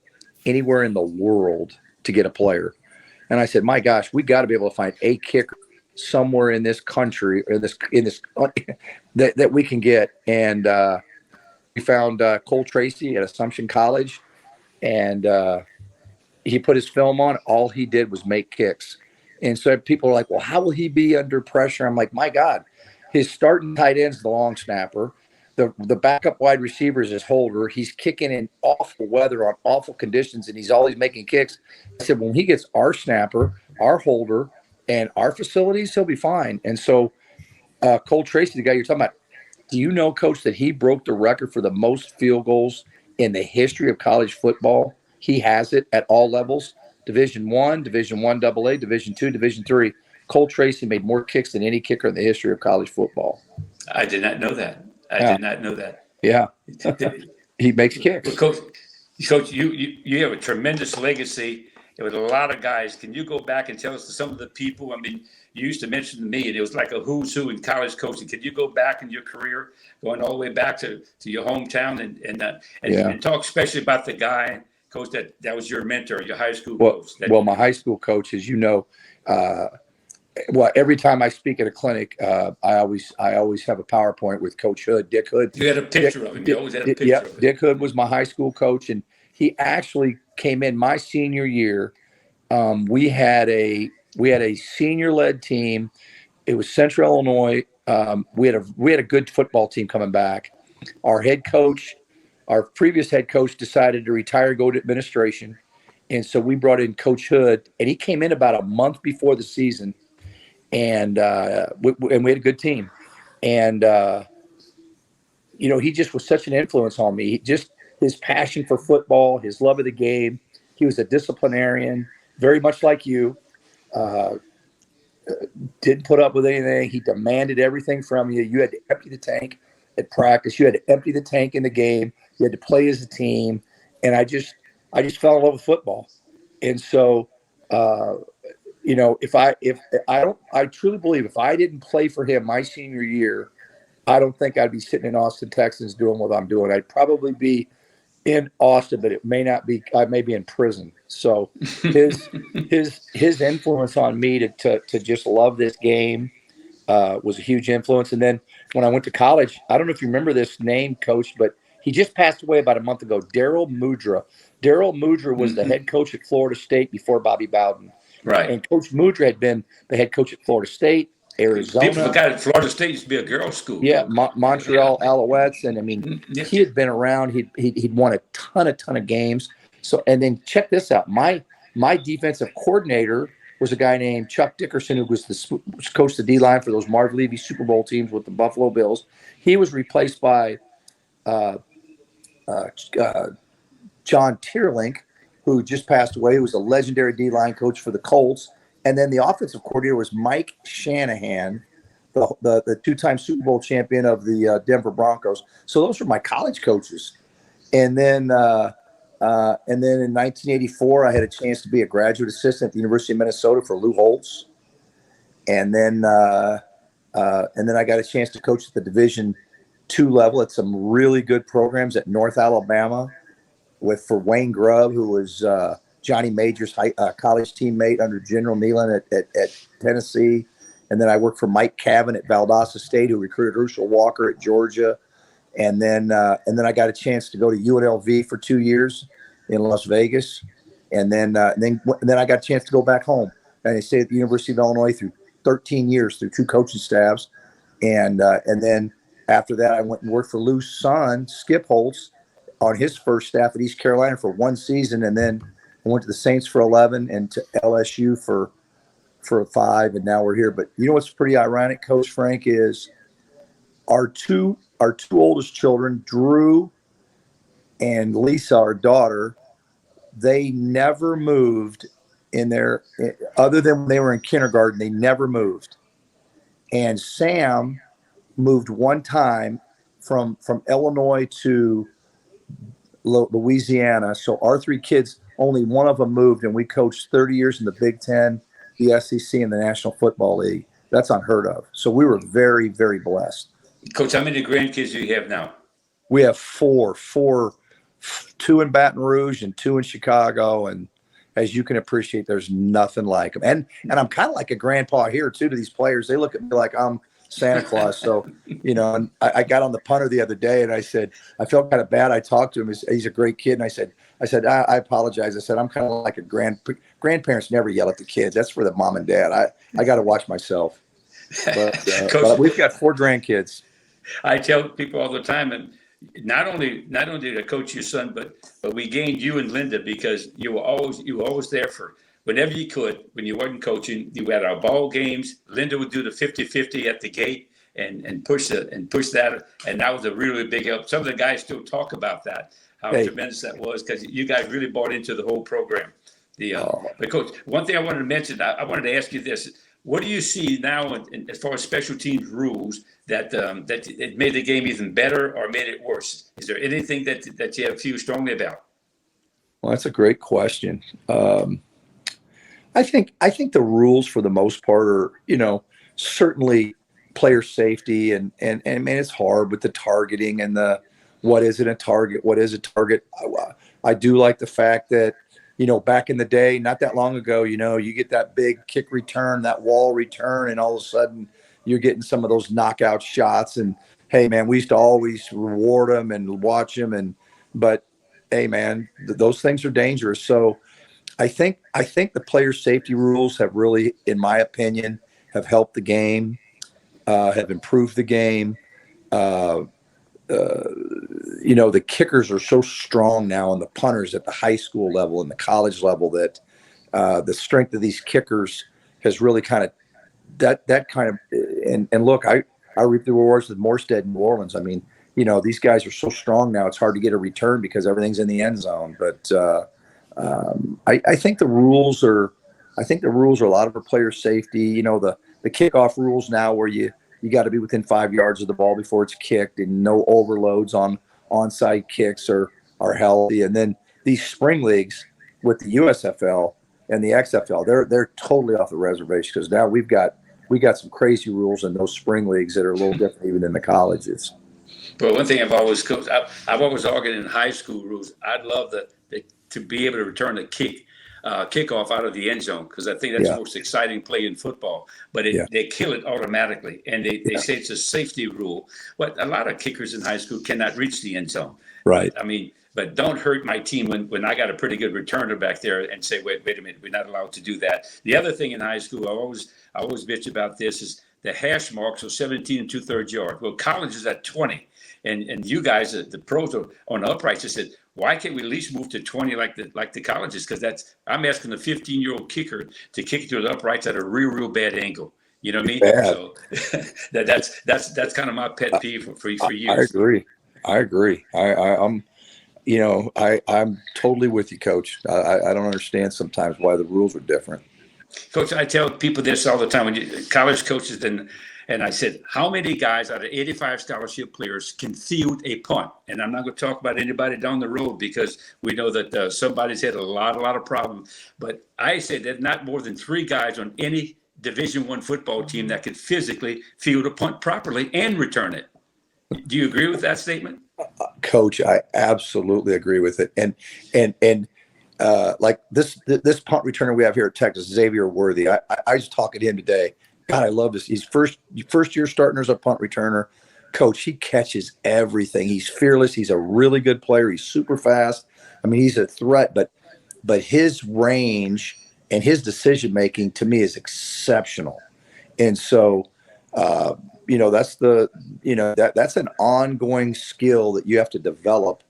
anywhere in the world to get a player. And I said, my gosh, we got to be able to find a kicker somewhere in this country or in this that we can get. And we found Cole Tracy at Assumption College, and he put his film on. All he did was make kicks. And so people are like, well, how will he be under pressure? I'm like, my God, his starting tight end's the long snapper. The backup wide receiver is his holder. He's kicking in awful weather on awful conditions, and he's always making kicks. I said, when he gets our snapper, our holder, and our facilities, he'll be fine. And so Cole Tracy, the guy you're talking about, do you know, Coach, that he broke the record for the most field goals in the history of college football? He has it at all levels, Division I, Division I AA, Division II, Division III. Cole Tracy made more kicks than any kicker in the history of college football. I did not know that. I did not know that. Yeah. He makes kicks. Well, Coach, you have a tremendous legacy with a lot of guys. Can you go back and tell us some of the people? I mean, you used to mention to me it was like a who's who in college coaching. Could you go back in your career, going all the way back to your hometown and talk especially about the guy, Coach, that was your mentor, your high school coach? My high school coach, as you know, every time I speak at a clinic, I always have a PowerPoint with Coach Hood, Dick Hood. You had a picture of him. You always had a picture of him. Dick Hood was my high school coach, and he actually came in my senior year. We had a senior-led team. It was Central Illinois. We had a good football team coming back. Our previous head coach decided to retire, go to administration, and so we brought in Coach Hood, and he came in about a month before the season. And we had a good team, and he just was such an influence on me. Just his passion for football, his love of the game. He was a disciplinarian, very much like you. Didn't put up with anything. He demanded everything from you. You had to empty the tank at practice. You had to empty the tank in the game. You had to play as a team. And I just fell in love with football. And so. I truly believe if I didn't play for him my senior year, I don't think I'd be sitting in Austin, Texas doing what I'm doing. I'd probably be in Austin, but it may not be, I may be in prison. So his influence on me to just love this game was a huge influence. And then when I went to college, I don't know if you remember this name, Coach, but he just passed away about a month ago, Daryl Mudra. Daryl Mudra was the head coach at Florida State before Bobby Bowden. Right. And Coach Mudra had been the head coach at Florida State, Arizona. People forgot that Florida State used to be a girls' school. Yeah, Montreal Alouettes. And, I mean, he had been around. He'd won a ton of games. So, and then check this out. My defensive coordinator was a guy named Chuck Dickerson, who was coached the D-line for those Marv Levy Super Bowl teams with the Buffalo Bills. He was replaced by John Tierlink, who just passed away, who was a legendary D-line coach for the Colts. And then the offensive coordinator was Mike Shanahan, the two-time Super Bowl champion of the Denver Broncos. So those were my college coaches. And then in 1984, I had a chance to be a graduate assistant at the University of Minnesota for Lou Holtz. And then I got a chance to coach at the Division II level at some really good programs at North Alabama for Wayne Grubb, who was Johnny Major's college teammate under General Nealon at Tennessee. And then I worked for Mike Cavan at Valdosta State, who recruited Herschel Walker at Georgia. And then I got a chance to go to UNLV for 2 years in Las Vegas. And then I got a chance to go back home. And I stayed at the University of Illinois through 13 years through 2 coaching staffs. And then after that, I went and worked for Lou's son, Skip Holtz, on his first staff at East Carolina for 1 season. And then I went to the Saints for 11 and to LSU for 5. And now we're here. But you know what's pretty ironic, Coach Frank, is our two oldest children, Drew and Lisa, our daughter, they never moved other than when they were in kindergarten, they never moved. And Sam moved one time from Illinois to Louisiana. So our 3 kids, only one of them moved, and we coached 30 years in the Big Ten, the SEC, and the National Football League. That's unheard of. So we were very, very blessed. Coach, how many grandkids do you have now? We have 4, 2 in Baton Rouge and 2 in Chicago. And as you can appreciate, there's nothing like them. And I'm kind of like a grandpa here too to these players. They look at me like I'm Santa Claus. So, and I got on the punter the other day and I said, I felt kind of bad. I talked to him. He's a great kid. And I said, I apologize. I said, I'm kind of like a grandparents never yell at the kids. That's for the mom and dad. I got to watch myself. But we've got 4 grandkids. I tell people all the time, and not only did I coach your son, but we gained you and Linda because you were always there for whenever you could. When you weren't coaching, you had our ball games. Linda would do the 50-50 at the gate and push that, and that was a really big help. Some of the guys still talk about that, how tremendous that was, because you guys really bought into the whole program. But Coach, one thing I wanted to mention, I wanted to ask you this. What do you see now as far as special teams rules that it made the game even better or made it worse? Is there anything that you feel strongly about? Well, that's a great question. I think the rules for the most part are, certainly player safety and man, it's hard with the targeting and the what is it a target? What is a target? I do like the fact that, back in the day, not that long ago, you get that big kick return, that wall return, and all of a sudden you're getting some of those knockout shots. And hey, man, we used to always reward them and watch them. But hey, man, those things are dangerous. So I think the player safety rules have really, in my opinion, have helped the game, have improved the game. The kickers are so strong now, and the punters at the high school level and the college level that the strength of these kickers has really kind of and look, I reap the rewards with Morstead in New Orleans. I mean, these guys are so strong now; it's hard to get a return because everything's in the end zone. But I think the rules are a lot of our player safety. The kickoff rules now, where you got to be within 5 yards of the ball before it's kicked, and no overloads on onside kicks are healthy. And then these spring leagues with the USFL and the XFL, they're totally off the reservation because now we got some crazy rules in those spring leagues that are a little different even than the colleges. Well, one thing I've always argued in high school rules. I'd love to be able to return a kickoff out of the end zone, because I think that's the most exciting play in football. But they kill it automatically, and they say it's a safety rule. But a lot of kickers in high school cannot reach the end zone. Right. I mean, but don't hurt my team when I got a pretty good returner back there and say, wait a minute, we're not allowed to do that. The other thing in high school, I always bitch about this, is the hash marks are 17 2/3 yards. Well, college is at 20. And you guys, the pros are on the uprights, just said, why can't we at least move to 20 like the colleges? Because I'm asking the 15-year-old kicker to kick it to the uprights at a real bad angle. You know what I mean? Bad. So that's kind of my pet peeve for years. I agree. I'm totally with you, Coach. I don't understand sometimes why the rules are different. Coach, I tell people this all the time when college coaches and I said, how many guys out of 85 scholarship players can field a punt? And I'm not going to talk about anybody down the road because we know that somebody's had a lot of problems. But I said there's not more than 3 guys on any Division I football team that can physically field a punt properly and return it. Do you agree with that statement? Coach, I absolutely agree with it. And like this punt returner we have here at Texas, Xavier Worthy. I was talking to him today. God, I love this. He's first year starting as a punt returner. Coach, he catches everything. He's fearless. He's a really good player. He's super fast. I mean, he's a threat, but his range and his decision making to me is exceptional. And so, that's that's an ongoing skill that you have to develop.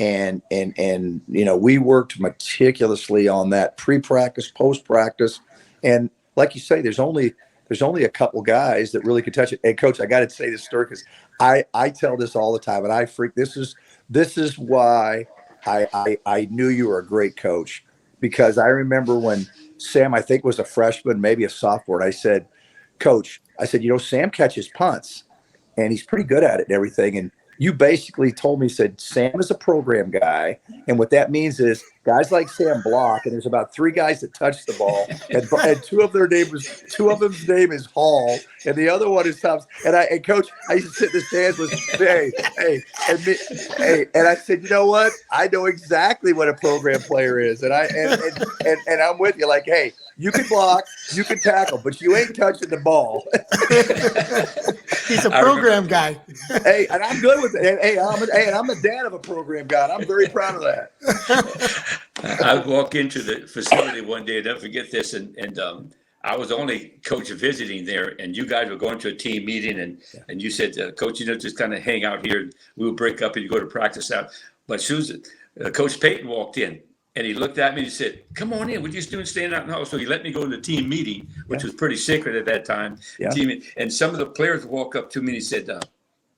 And we worked meticulously on that pre-practice, post-practice. And like you say, there's only a couple guys that really could touch it. And Coach, I got to say this story because I tell this all the time, and this is why I knew you were a great coach, because I remember when Sam, I think, was a freshman, maybe a sophomore, and I said, Coach, Sam catches punts and he's pretty good at it and everything. And you basically told me, said, Sam is a program guy. And what that means is guys like Sam block, and there's about 3 guys that touch the ball. And two of them's name is Hall, and the other one is Thompson. And Coach, I used to sit in the stands with, and I said, you know what? I know exactly what a program player is. And I'm with you, like, hey, you can block, you can tackle, but you ain't touching the ball. He's a program guy. Hey, and I'm good with it. Hey, I'm the dad of a program guy. And I'm very proud of that. I walk into the facility one day, never forget this, and I was only coach visiting there, and you guys were going to a team meeting, and you said, Coach, just kind of hang out here. We'll break up and you go to practice out. But Susan, Coach Payton walked in. And he looked at me and he said, come on in. What are you doing staying out in the house? So he let me go to the team meeting, which was pretty secret at that time. Yeah. And some of the players walk up to me and he said,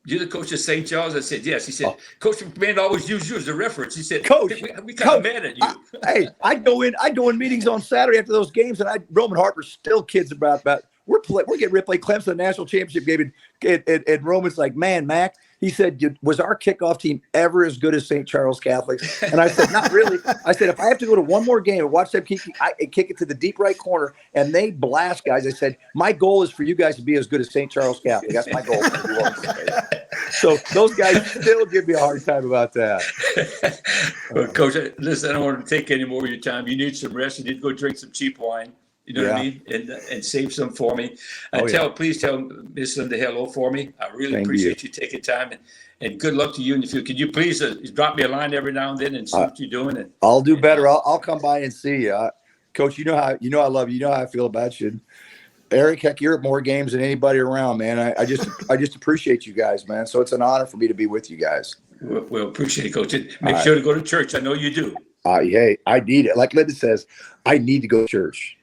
you're the coach of St. Charles? I said, yes. He said, Coach McMahon always used you as a reference. He said, Coach, we kind of mad at you. I go in meetings on Saturday after those games, and Roman Harper still kids about we're getting ready to play Clemson national championship game, and Roman's like, man, Mac. He said, was our kickoff team ever as good as St. Charles Catholics? And I said, not really. I said, if I have to go to one more game and watch them kick it to the deep right corner and they blast guys, I said, my goal is for you guys to be as good as St. Charles Catholic. That's my goal. So those guys still give me a hard time about that. Well, Coach, listen, I don't want to take any more of your time. You need some rest. You need to go drink some cheap wine. You know what I mean? And save some for me. Please tell Miss Linda hello for me. I really appreciate you taking time, and good luck to you in the future. Could you please drop me a line every now and then and see what you're doing? I'll do better. I'll come by and see you. Coach, you know I love you. You know how I feel about you. Eric, heck, you're at more games than anybody around, man. I just appreciate you guys, man. So it's an honor for me to be with you guys. Well, appreciate it, Coach. Make sure to go to church. I know you do. Hey, I need it. Like Linda says, I need to go to church.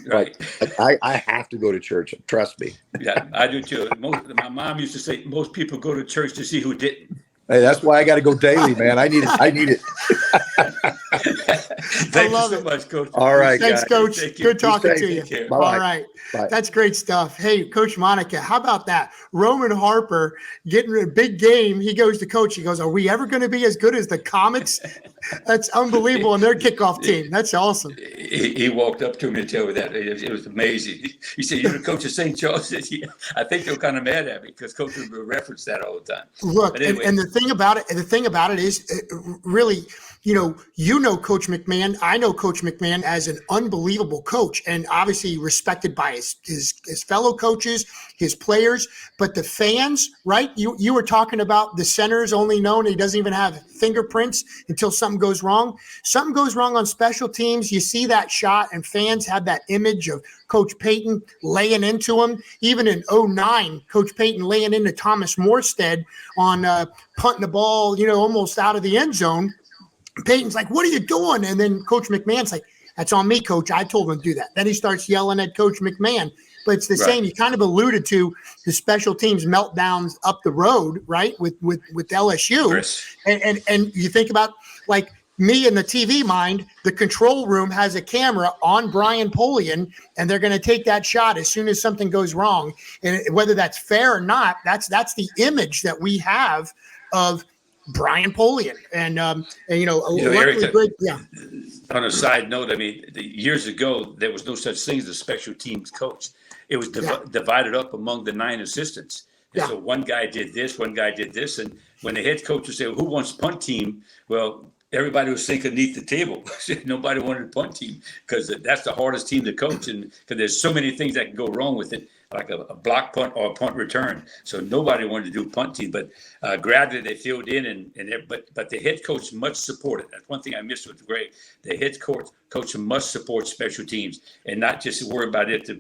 Right. I have to go to church. Trust me. Yeah, I do too. My mom used to say most people go to church to see who didn't. Hey, that's why I got to go daily, man. I need it. Thank you so much, Coach. All right, thanks, guys. Coach. Good talking to you. Bye-bye. All right. Bye. That's great stuff. Hey, Coach Monica, how about that? Roman Harper getting a big game. He goes to coach. He goes, are we ever going to be as good as the Comets? That's unbelievable. And their kickoff team. That's awesome. He walked up to me and told me that. It was amazing. He said, you're the coach of St. Charles. I think they were kind of mad at me because Coach would reference that all the time. Look, anyway. and the thing about it is really, Coach McMahon. I know Coach McMahon as an unbelievable coach, and obviously respected by his fellow coaches, his players, but the fans, right? You were talking about the center's only known. He doesn't even have fingerprints until something goes wrong. Something goes wrong on special teams. You see that shot, and fans have that image of Coach Payton laying into him. Even in 2009, Coach Payton laying into Thomas Morstead on punting the ball, almost out of the end zone. Payton's like, what are you doing? And then Coach McMahon's like, that's on me, Coach. I told him to do that. Then he starts yelling at Coach McMahon. But it's the same. You kind of alluded to the special teams meltdowns up the road, right, with LSU. Chris. And you think about, like, me in the TV mind, the control room has a camera on Brian Polian, and they're going to take that shot as soon as something goes wrong. And whether that's fair or not, that's the image that we have of Brian Polian. And Eric, great, on a side note, I mean, years ago, there was no such thing as a special teams coach. It was divided up among the 9 assistants. And so one guy did this, and when the head coach would say, who wants punt team? Well, everybody was thinking underneath the table. Nobody wanted a punt team because that's the hardest team to coach, and because there's so many things that can go wrong with it, like a block punt or a punt return. So nobody wanted to do punt team, but gradually they filled in, but the head coach must support it. That's one thing I missed with Greg. The head coach must support special teams and not just worry about it to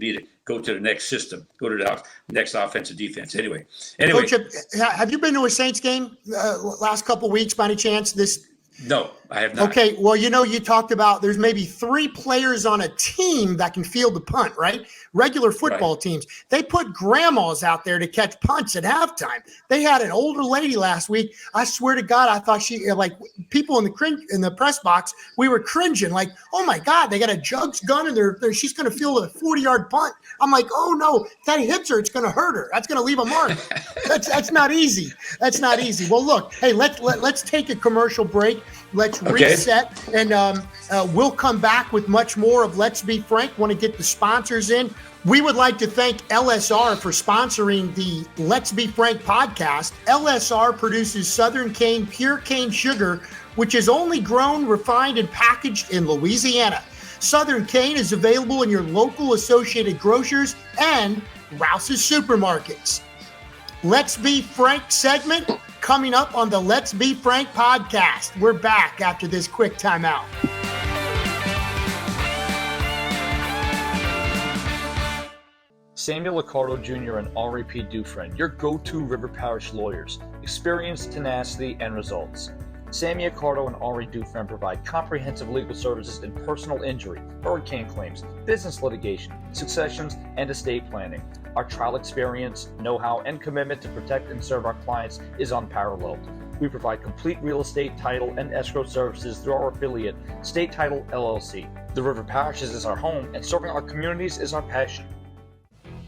go to the next system, go to the next offensive defense. Anyway. Coach, have you been to a Saints game last couple of weeks by any chance? No, I have not. Okay, well, you talked about there's maybe 3 players on a team that can field the punt, right? Regular football teams. They put grandmas out there to catch punts at halftime. They had an older lady last week. I swear to God, I thought people in the press box, we were cringing like, oh my God, they got a jugs gun and she's going to field a 40-yard punt. I'm like, oh no, if that hits her, it's going to hurt her. That's going to leave a mark. That's not easy. That's not easy. Well, look, hey, let's take a commercial break. Let's reset, and we'll come back with much more of Let's Be Frank. Want to get the sponsors in. We would like to thank LSR for sponsoring the Let's Be Frank podcast. LSR produces Southern Cane Pure Cane Sugar, which is only grown, refined, and packaged in Louisiana. Southern Cane is available in your local Associated Grocers and Rouse's supermarkets. Let's Be Frank segment coming up on the Let's Be Frank podcast. We're back after this quick timeout. Samuel Liccardo Jr. and R.A.P. Dufresne, your go-to River Parish lawyers. Experience, tenacity, and results. Sammy Liccardo and R.A. Dufresne provide comprehensive legal services in personal injury, hurricane claims, business litigation, successions, and estate planning. Our trial experience, know-how, and commitment to protect and serve our clients is unparalleled. We provide complete real estate, title, and escrow services through our affiliate, State Title LLC. The River Parishes is our home, and serving our communities is our passion.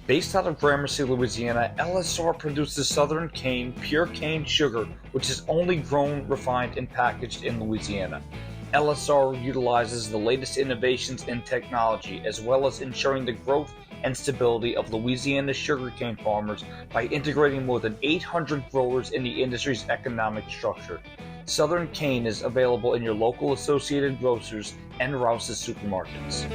Based out of Gramercy, Louisiana, LSR produces Southern Cane Pure Cane Sugar, which is only grown, refined, and packaged in Louisiana. LSR utilizes the latest innovations in technology, as well as ensuring the growth and stability of Louisiana's sugarcane farmers by integrating more than 800 growers in the industry's economic structure. Southern Cane is available in your local Associated Grocers and Rouse's supermarkets.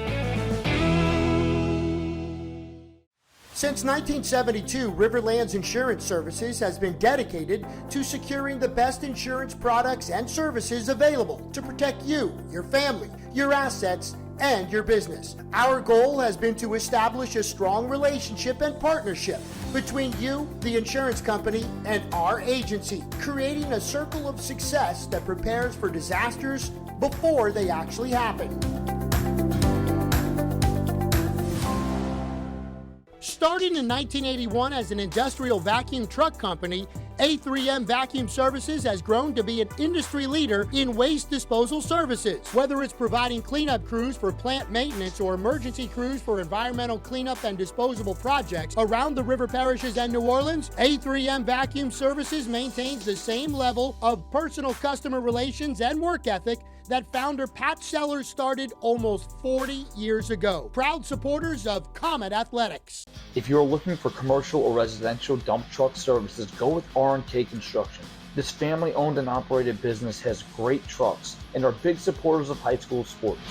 Since 1972, Riverlands Insurance Services has been dedicated to securing the best insurance products and services available to protect you, your family, your assets, and your business. Our goal has been to establish a strong relationship and partnership between you, the insurance company, and our agency, creating a circle of success that prepares for disasters before they actually happen. Starting in 1981 as an industrial vacuum truck company, A3M Vacuum Services has grown to be an industry leader in waste disposal services. Whether it's providing cleanup crews for plant maintenance or emergency crews for environmental cleanup and disposable projects around the river parishes and New Orleans, A3M Vacuum Services maintains the same level of personal customer relations and work ethic that founder Pat Sellers started almost 40 years ago. Proud supporters of Comet Athletics. If you're looking for commercial or residential dump truck services, go with R&K Construction. This family-owned and operated business has great trucks and are big supporters of high school sports.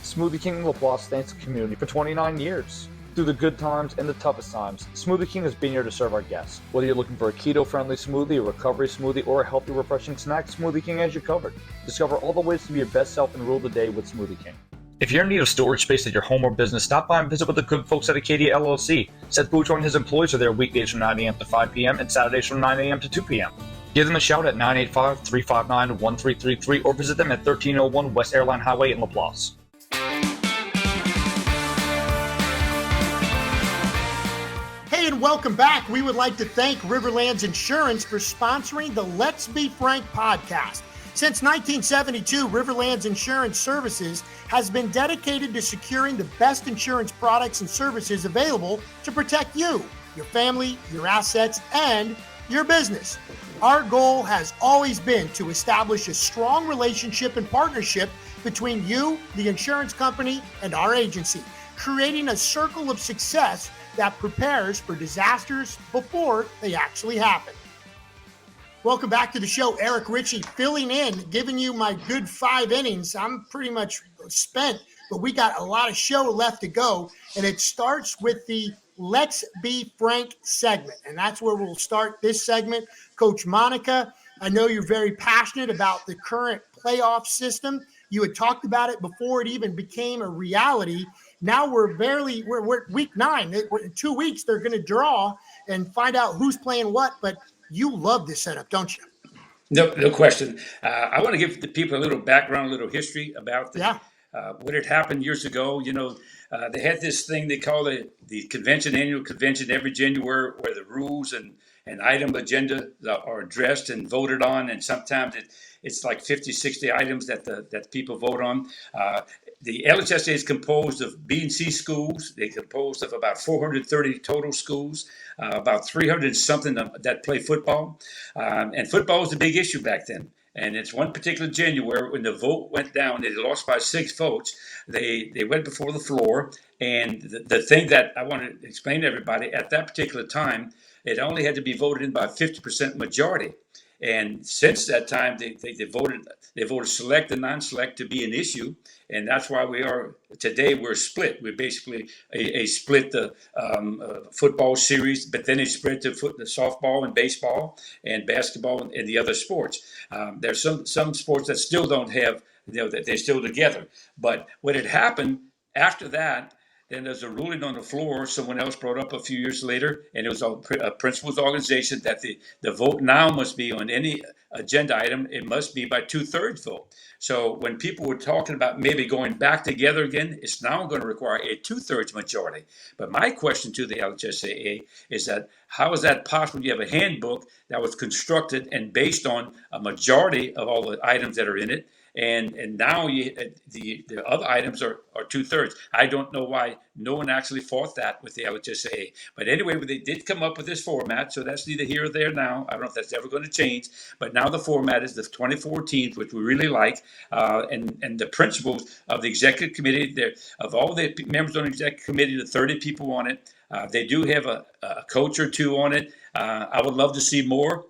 Smoothie King Laplace thanks the community for 29 years. Through the good times and the toughest times, Smoothie King has been here to serve our guests. Whether you're looking for a keto-friendly smoothie, a recovery smoothie, or a healthy, refreshing snack, Smoothie King has you covered. Discover all the ways to be your best self and rule the day with Smoothie King. If you're in need of storage space at your home or business, stop by and visit with the good folks at Acadia LLC. Seth Bouchard and his employees are there weekdays from 9 a.m. to 5 p.m. and Saturdays from 9 a.m. to 2 p.m. Give them a shout at 985-359-1333 or visit them at 1301 West Airline Highway in Laplace. Hey, and welcome back. We would like to thank Riverlands Insurance for sponsoring the Let's Be Frank podcast. Since 1972, Riverlands Insurance Services has been dedicated to securing the best insurance products and services available to protect you, your family, your assets, and your business. Our goal has always been to establish a strong relationship and partnership between you, the insurance company, and our agency, creating a circle of success that prepares for disasters before they actually happen. Welcome back to the show. Eric Richey filling in, giving you my good 5 innings. I'm pretty much spent, but we got a lot of show left to go. And it starts with the Let's Be Frank segment. And that's where we'll start this segment. Coach Monica, I know you're very passionate about the current playoff system. You had talked about it before it even became a reality. Now we're week 9. In 2 weeks, they're going to draw and find out who's playing what. But you love this setup, don't you? No question. I want to give the people a little background, a little history about what had happened years ago. They had this thing they call the annual convention every January, where the rules and item agenda are addressed and voted on, and sometimes it's like 50, 60 items that people vote on. The LHSA is composed of B and C schools. They're composed of about 430 total schools, about 300 something that play football. And football was a big issue back then. And it's one particular January when the vote went down, they lost by 6 votes. They went before the floor. And the thing that I want to explain to everybody, at that particular time, it only had to be voted in by 50% majority. And since that time, they voted select and non-select to be an issue, and that's why we're split. We're basically a split football series, but then a split to the softball and baseball and basketball and the other sports. There's some sports that still don't have, that they're still together. But what had happened after that, then there's a ruling on the floor someone else brought up a few years later, and it was a principals organization that the vote now must be on any agenda item. It must be by 2/3 vote. So when people were talking about maybe going back together again, it's now going to require a 2/3 majority. But my question to the LHSAA is that how is that possible? You have a handbook that was constructed and based on a majority of all the items that are in it. And now the other items are 2/3. I don't know why no one actually fought that with the LHSAA. But anyway, they did come up with this format, so that's neither here or there now. I don't know if that's ever going to change. But now the format is the 24 teams, which we really like. And the principals of the executive committee, of all the members on the executive committee, the 30 people on it, they do have a coach or two on it. I would love to see more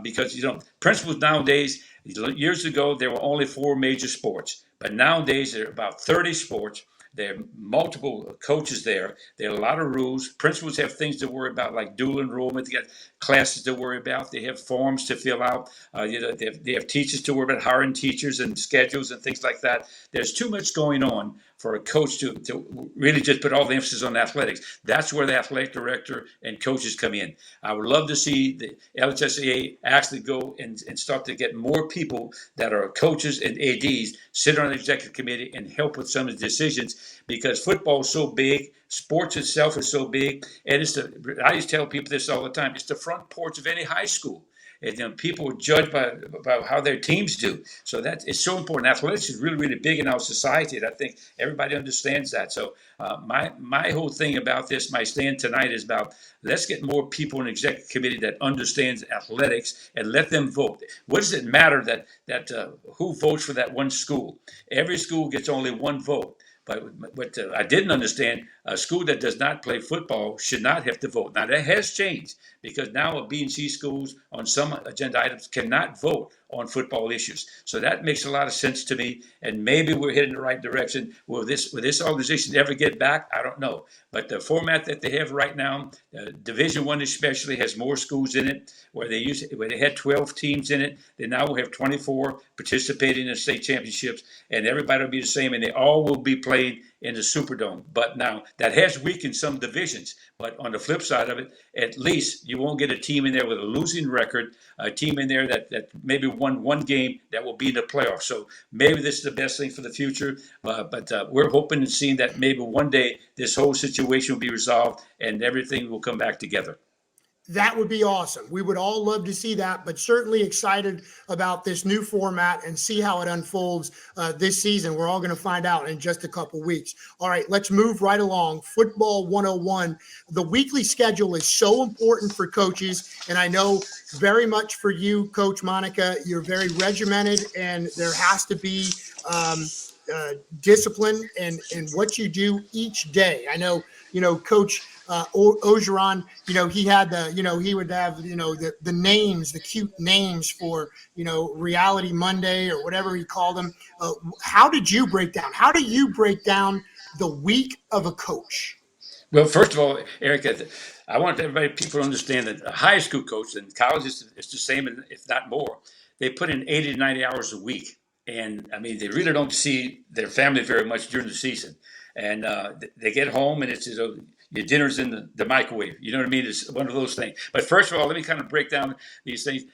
because, principals nowadays, years ago, there were only 4 major sports, but nowadays there are about 30 sports. There are multiple coaches there. There are a lot of rules. Principals have things to worry about, like dual enrollment. They got classes to worry about. They have forms to fill out. They have teachers to worry about, hiring teachers and schedules and things like that. There's too much going on for a coach to really just put all the emphasis on athletics. That's where the athletic director and coaches come in. I would love to see the LHSAA actually go and start to get more people that are coaches and ADs sit on the executive committee and help with some of the decisions, because football is so big, sports itself is so big, and I used to tell people this all the time, it's the front porch of any high school. And people are judged by how their teams do. So it's so important. Athletics is really, really big in our society, and I think everybody understands that. So my whole thing about this, my stand tonight, is about let's get more people in the executive committee that understands athletics and let them vote. What does it matter that who votes for that one school? Every school gets only one vote. But what I didn't understand, a school that does not play football should not have to vote. Now, that has changed, because now B and C schools on some agenda items cannot vote on football issues. So that makes a lot of sense to me, and maybe we're heading in the right direction. Will this organization ever get back? I don't know. But the format that they have right now, Division I especially, has more schools in it, where they had 12 teams in it. They now will have 24 participating in the state championships, and everybody will be the same, and they all will be played in the Superdome. But now that has weakened some divisions. But on the flip side of it, at least you won't get a team in there with a losing record, a team in there that maybe won one game that will be in the playoffs. So maybe this is the best thing for the future. But we're hoping and seeing that maybe one day this whole situation will be resolved and everything will come back together. That would be awesome. We would all love to see that, but certainly excited about this new format and see how it unfolds this season. We're all going to find out in just a couple weeks. All right, let's move right along. Football 101. The weekly schedule is so important for coaches, and I know very much for you, Coach Monica, you're very regimented, and there has to be discipline in what you do each day. I know, Coach Ogeron, he had he would have, the names, the cute names for, Reality Monday or whatever he called them. How do you break down the week of a coach? Well, first of all, Eric, I want people to understand that a high school coach and college is the same, if not more. They put in 80 to 90 hours a week. And I mean, they really don't see their family very much during the season. And they get home and it's your dinner's in the microwave. You know what I mean? It's one of those things. But first of all, let me kind of break down these things.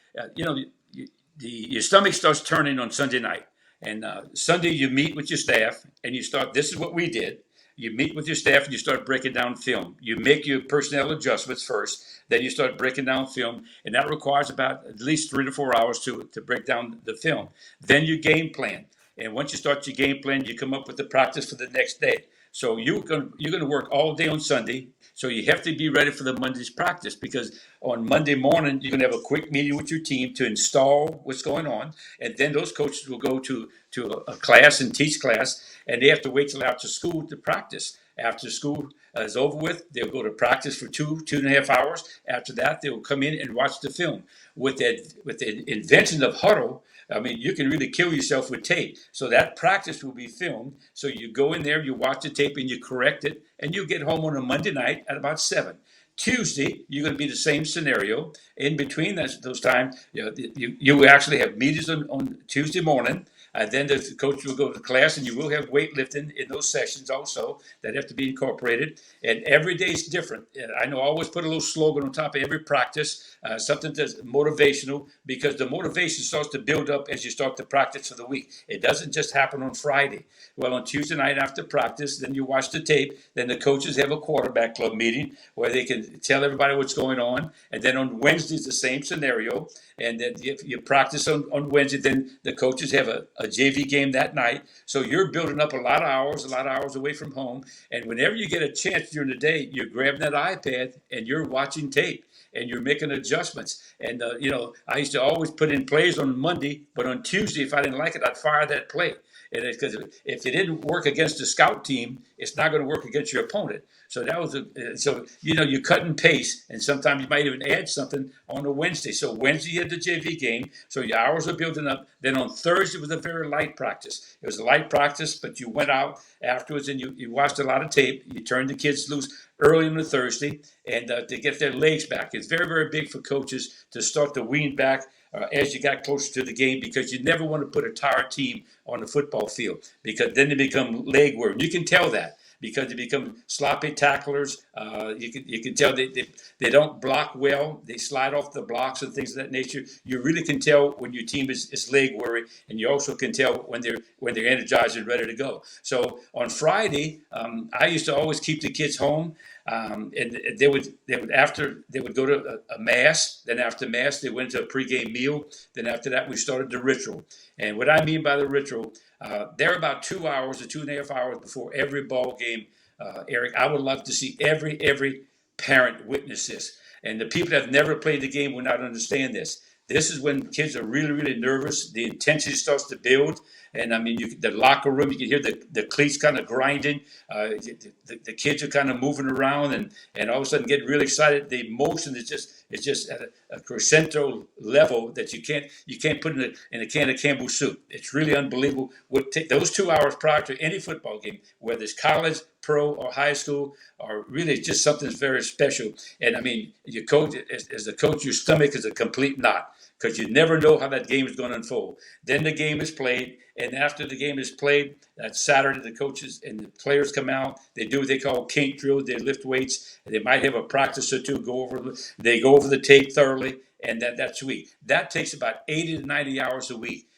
Your stomach starts turning on Sunday night. And Sunday, you meet with your staff and you start, this is what we did. You meet with your staff and you start breaking down film. You make your personnel adjustments first, then you start breaking down film, and that requires about at least 3 to 4 hours to break down the film. Then you game plan, and once you start your game plan, you come up with the practice for the next day. So you're going to work all day on Sunday. So you have to be ready for the Monday's practice, because on Monday morning you're going to have a quick meeting with your team to install what's going on, and then those coaches will go to a class and teach class, and they have to wait till after school to practice. After school is over with, they'll go to practice for 2.5 hours. After that, they will come in and watch the film. With the invention of huddle, I mean, you can really kill yourself with tape. So that practice will be filmed. So you go in there, you watch the tape, and you correct it, and you get home on a Monday night at about 7. Tuesday, you're going to be the same scenario. In between those times, you actually have meetings on Tuesday morning. Then the coach will go to class, and you will have weightlifting in those sessions also that have to be incorporated. And every day is different. And I know I always put a little slogan on top of every practice, something that's motivational, because the motivation starts to build up as you start the practice for the week. It doesn't just happen on Friday. Well, on Tuesday night after practice, then you watch the tape. Then the coaches have a quarterback club meeting where they can tell everybody what's going on. And then on Wednesday, it's the same scenario. And then if you practice on Wednesday, then the coaches have a JV game that night. So you're building up a lot of hours away from home. And whenever you get a chance during the day, you're grabbing that iPad and you're watching tape and you're making adjustments. And, I used to always put in plays on Monday, but on Tuesday, if I didn't like it, I'd fire that play. And it's because if it didn't work against the scout team, it's not going to work against your opponent. So that was you cut and paste, and sometimes you might even add something on a Wednesday. So Wednesday you had the JV game, so your hours are building up. Then on Thursday was a very light practice. It was a light practice, but you went out afterwards and you watched a lot of tape. You turned the kids loose early on the Thursday and to get their legs back. It's very, very big for coaches to start to wean back as you got closer to the game, because you never want to put a tired team on the football field, because then they become leg weary. You can tell that because they become sloppy tacklers. You can tell they don't block well. They slide off the blocks and things of that nature. You really can tell when your team is leg weary, and you also can tell when they're energized and ready to go. So on Friday, I used to always keep the kids home. And they would go to a mass. Then after mass, they went to a pregame meal. Then after that, we started the ritual. And what I mean by the ritual, they're about 2 hours to 2.5 hours before every ball game. Eric, I would love to see every parent witness this. And the people that have never played the game will not understand this. This is when kids are really, really nervous. The intensity starts to build. And I mean, the locker room, you can hear the cleats kind of grinding. The kids are kind of moving around and all of a sudden get really excited. The emotion is just at a crescendo level that you can't put in a can of Campbell soup. It's really unbelievable. Those 2 hours prior to any football game, whether it's college, pro, or high school, are really just something very special. And I mean, your coach, as a coach, your stomach is a complete knot, because you never know how that game is going to unfold. Then the game is played, and after the game is played, that Saturday, the coaches and the players come out. They do what they call kink drill. They lift weights. They might have a practice or two. They go over the tape thoroughly, and that's a week. That takes about 80 to 90 hours a week.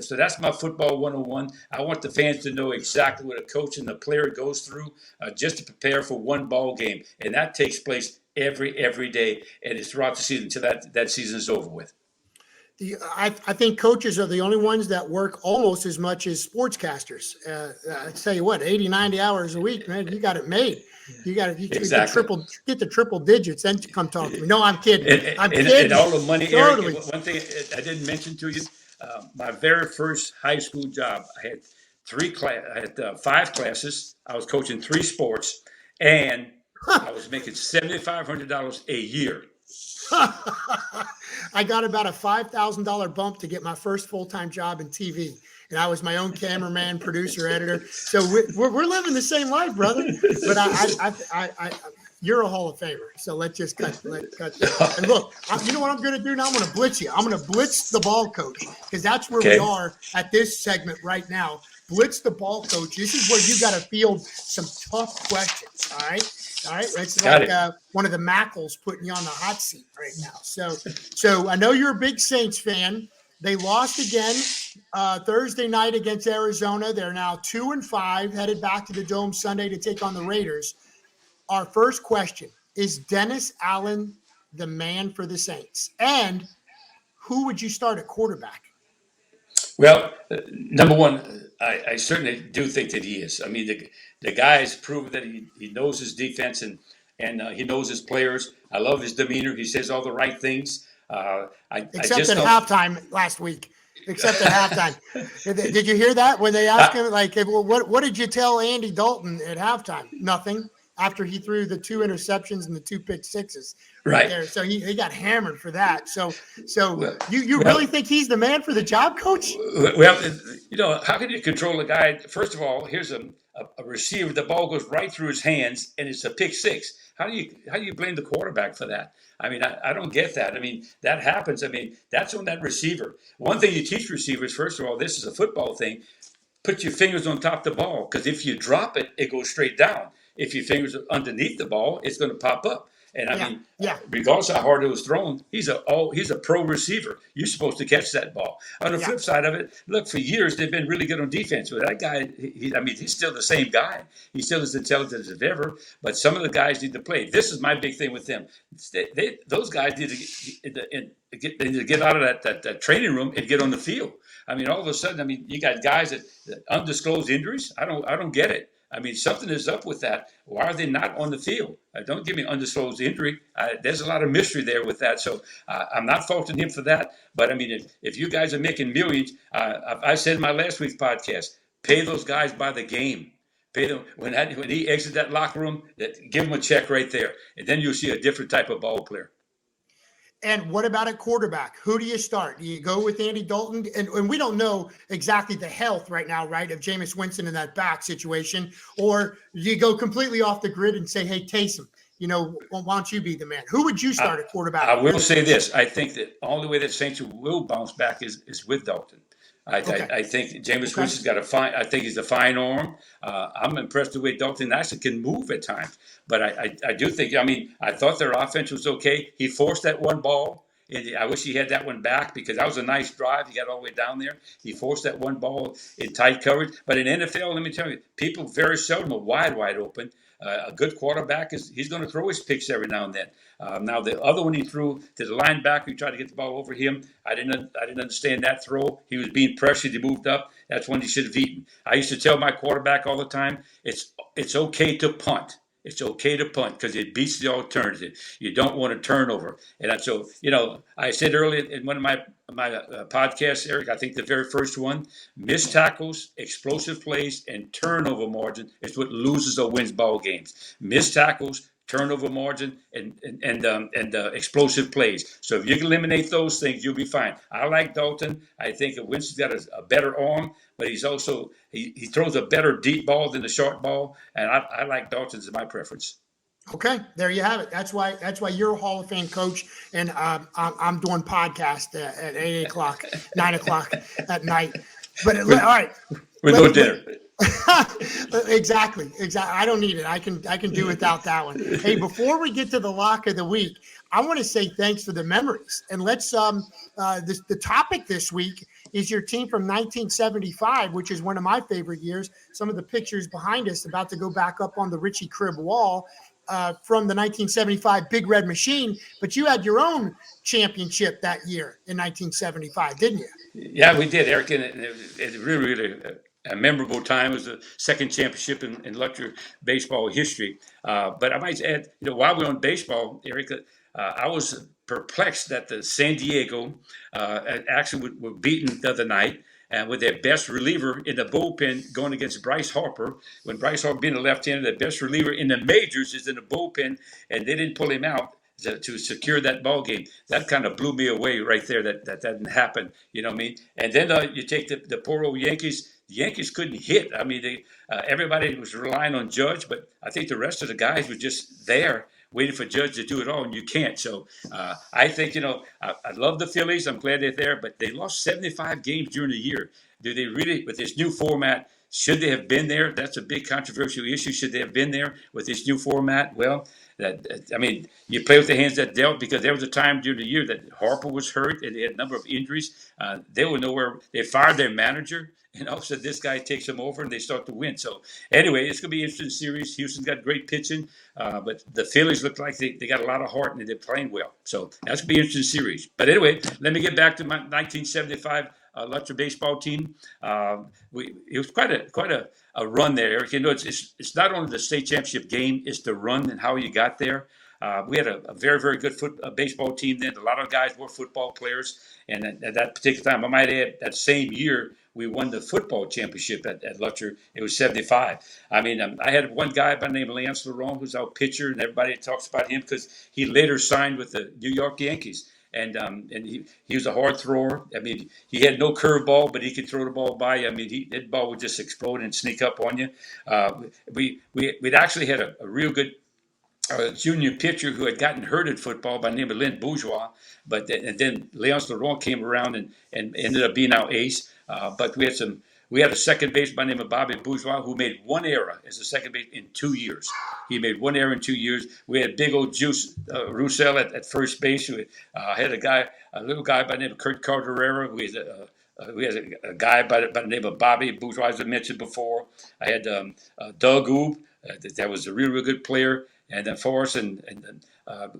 So that's my football 101. I want the fans to know exactly what a coach and the player goes through just to prepare for one ball game, and that takes place every day, and it's throughout the season until that season is over with. I think coaches are the only ones that work almost as much as sportscasters. I tell you what, 80, 90 hours a week, man, you got it made. You got to Exactly. get the triple digits, then come talk to me. No, I'm kidding. I'm kidding. kidding. And all the money, Totally. Eric, one thing I didn't mention to you, my very first high school job, I had 5 classes. I was coaching 3 sports, and I was making $7,500 a year. I got about a $5,000 bump to get my first full-time job in TV. And I was my own cameraman, producer, editor. So we're living the same life, brother. But you're a Hall of Famer. So let's just cut that. And look, you know what I'm going to do now? I'm going to blitz you. I'm going to blitz the ball coach, because that's where we are at this segment right now. Blitz the ball coach. This is where you got to field some tough questions. All right. It's like one of the Mackles putting you on the hot seat right now. So I know you're a big Saints fan. They lost again Thursday night against Arizona. They're now 2-5, headed back to the Dome Sunday to take on the Raiders. Our first question: is Dennis Allen the man for the Saints? And who would you start at quarterback? Well, number one, I certainly do think that he is. I mean, the guy has proven that he knows his defense and he knows his players. I love his demeanor. He says all the right things. Except at halftime last week. Except at halftime. Did you hear that when they asked him, like, well, what did you tell Andy Dalton at halftime? Nothing. After he threw the 2 interceptions and the 2 pick sixes right there. So he got hammered for that. So you really think he's the man for the job, coach? Well, how can you control a guy? First of all, here's a receiver. The ball goes right through his hands, and it's a pick six. How do you blame the quarterback for that? I mean, I don't get that. I mean, that happens. I mean, that's on that receiver. One thing you teach receivers, first of all, this is a football thing. Put your fingers on top of the ball, because if you drop it, it goes straight down. If your fingers are underneath the ball, it's going to pop up. And I mean, regardless of how hard it was thrown, he's a pro receiver. You're supposed to catch that ball. On the flip side of it, look, for years they've been really good on defense. But that guy, he's still the same guy. He's still as intelligent as ever. But some of the guys need to play. This is my big thing with them. Those guys need to get out of that training room and get on the field. I mean, all of a sudden, you got guys that undisclosed injuries. I don't get it. I mean, something is up with that. Why are they not on the field? Don't give me undisclosed injury. There's a lot of mystery there with that. So I'm not faulting him for that. But, I mean, if you guys are making millions, I said in my last week's podcast, pay those guys by the game. Pay them when he exits that locker room, give him a check right there. And then you'll see a different type of ball player. And what about at quarterback? Who do you start? Do you go with Andy Dalton? And we don't know exactly the health right now, right, of Jameis Winston in that back situation. Or you go completely off the grid and say, hey, Taysom, why don't you be the man? Who would you start at quarterback? I will say this. I think that the only way that Saints will bounce back is with Dalton. I think Jameis Winston's got I think he's a fine arm. I'm impressed with the way Dalton actually can move at times. But I do think, I thought their offense was okay. He forced that one ball. And I wish he had that one back, because that was a nice drive. He got all the way down there. He forced that one ball in tight coverage. But in NFL, let me tell you, people very seldom are wide open. A good quarterback he's going to throw his picks every now and then. Now the other one he threw to the linebacker, he tried to get the ball over him. I didn't understand that throw. He was being pressured. He moved up. That's one he should have eaten. I used to tell my quarterback all the time, it's okay to punt. It's okay to punt, because it beats the alternative. You don't want a turnover. And so, I said earlier in one of my podcasts, Eric, I think the very first one, missed tackles, explosive plays, and turnover margin is what loses or wins ball games. Missed tackles, turnover margin, and explosive plays. So if you can eliminate those things, you'll be fine. I like Dalton. I think Winston's got a better arm, but he's also he throws a better deep ball than the short ball, and I like Dalton's my preference. Okay, there you have it. That's why you're a Hall of Fame coach, and I'm doing podcast at 8 o'clock, 9 o'clock at night. But all right, with no dinner. Exactly. I don't need it. I can do without that one. Hey, before we get to the lock of the week, I want to say thanks for the memories. And let's the topic this week is your team from 1975, which is one of my favorite years. Some of the pictures behind us about to go back up on the Richey crib wall from the 1975 Big Red Machine. But you had your own championship that year in 1975, didn't you? Yeah, we did, Eric. And it really a memorable time. It was the second championship in Lecture baseball history. But I might add, while we're on baseball, Eric, I was perplexed that the San Diego actually were beaten the other night. and with their best reliever in the bullpen going against Bryce Harper. When Bryce Harper being a left-hander, the best reliever in the majors is in the bullpen, and they didn't pull him out to secure that ball game. That kind of blew me away right there. That didn't happen. You know what I mean? And then you take the poor old Yankees. The Yankees couldn't hit. I mean, everybody was relying on Judge, but I think the rest of the guys were just there waiting for Judge to do it all, and you can't. So I think, I love the Phillies. I'm glad they're there, but they lost 75 games during the year. Do they really, with this new format, should they have been there? That's a big controversial issue. Should they have been there with this new format? Well, you play with the hands that dealt, because there was a time during the year that Harper was hurt and they had a number of injuries. They were nowhere. They fired their manager, and all of a sudden this guy takes them over and they start to win. So anyway, it's going to be an interesting series. Houston's got great pitching, but the Phillies look like they got a lot of heart and they're playing well. So that's going to be an interesting series. But anyway, let me get back to my 1975 Lutcher baseball team. It was quite a run there, Eric. It's not only the state championship game; it's the run and how you got there. We had a very, very good baseball team then. A lot of guys were football players, and at that particular time, I might add, that same year we won the football championship at Lutcher. It was 75. I mean, I had one guy by the name of Lance Laurent, who's our pitcher, and everybody talks about him because he later signed with the New York Yankees. And he was a hard thrower. I mean, he had no curveball, but he could throw the ball by you. I mean, that ball would just explode and sneak up on you. We'd actually had a real good junior pitcher who had gotten hurt in football by the name of Lynn Bourgeois, and then Leonce Laurent came around and ended up being our ace. But we had a second base by the name of Bobby Bourgeois who made one error as a second base in 2 years. He made one error in 2 years. We had big old Juice Roussel at first base. We had a little guy by the name of Kurt Carterera. We had a guy by the name of Bobby Bourgeois, as I mentioned before. I had Doug Oob. That was a real good player. And then Forrest and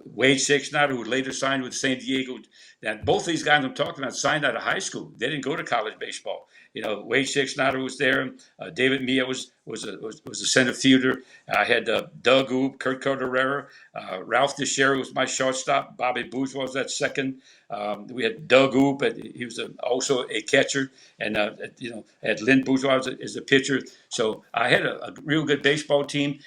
Wade Sixsnyder, who later signed with San Diego. And both these guys I'm talking about signed out of high school. They didn't go to college baseball. Wade Sixsnyder was there. David Mia was a center fielder. I had Doug Oob, Kurt Carterera, Ralph Teixeira was my shortstop. Bobby Bourgeois was that second. We had Doug Oob, but he was also a catcher, and had Lynn Bourgeois as a pitcher. So I had a real good baseball team.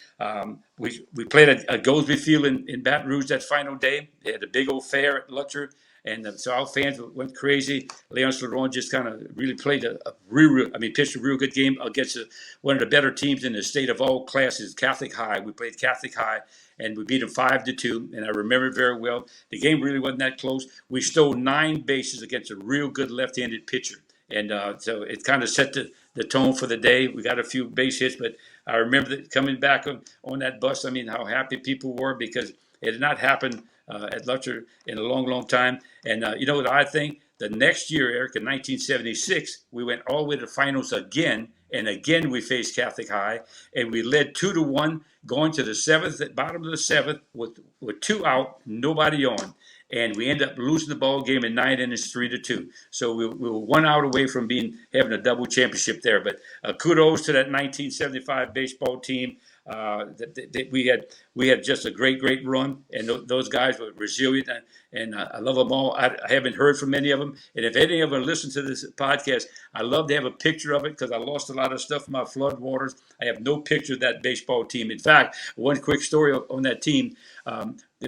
We played at Goldsby Field in Baton Rouge that final day. They had a big old fair at Lutcher. And so our fans went crazy. Leonce Laurent just kind of really played pitched a real good game against one of the better teams in the state of all classes, Catholic High. We played Catholic High, and we beat them 5-2. And I remember it very well. The game really wasn't that close. We stole 9 bases against a real good left-handed pitcher. And so it kind of set the tone for the day. We got a few base hits, but I remember coming back on that bus. I mean, how happy people were, because it had not happened at Lutcher in a long, long time. And you know what I think? The next year, Eric, in 1976, we went all the way to the finals again. And again, we faced Catholic High. And we led 2-1, going to the bottom of the seventh, with 2 out, nobody on. And we ended up losing the ball game in 9 innings, 3-2. So we were 1 out away from having a double championship there. But kudos to that 1975 baseball team. We had just a great run, and those guys were resilient, and I love them all. I haven't heard from any of them, and if any of them listen to this podcast, I love to have a picture of it, because I lost a lot of stuff in my flood waters. I have no picture of that baseball team. In fact, one quick story on that team: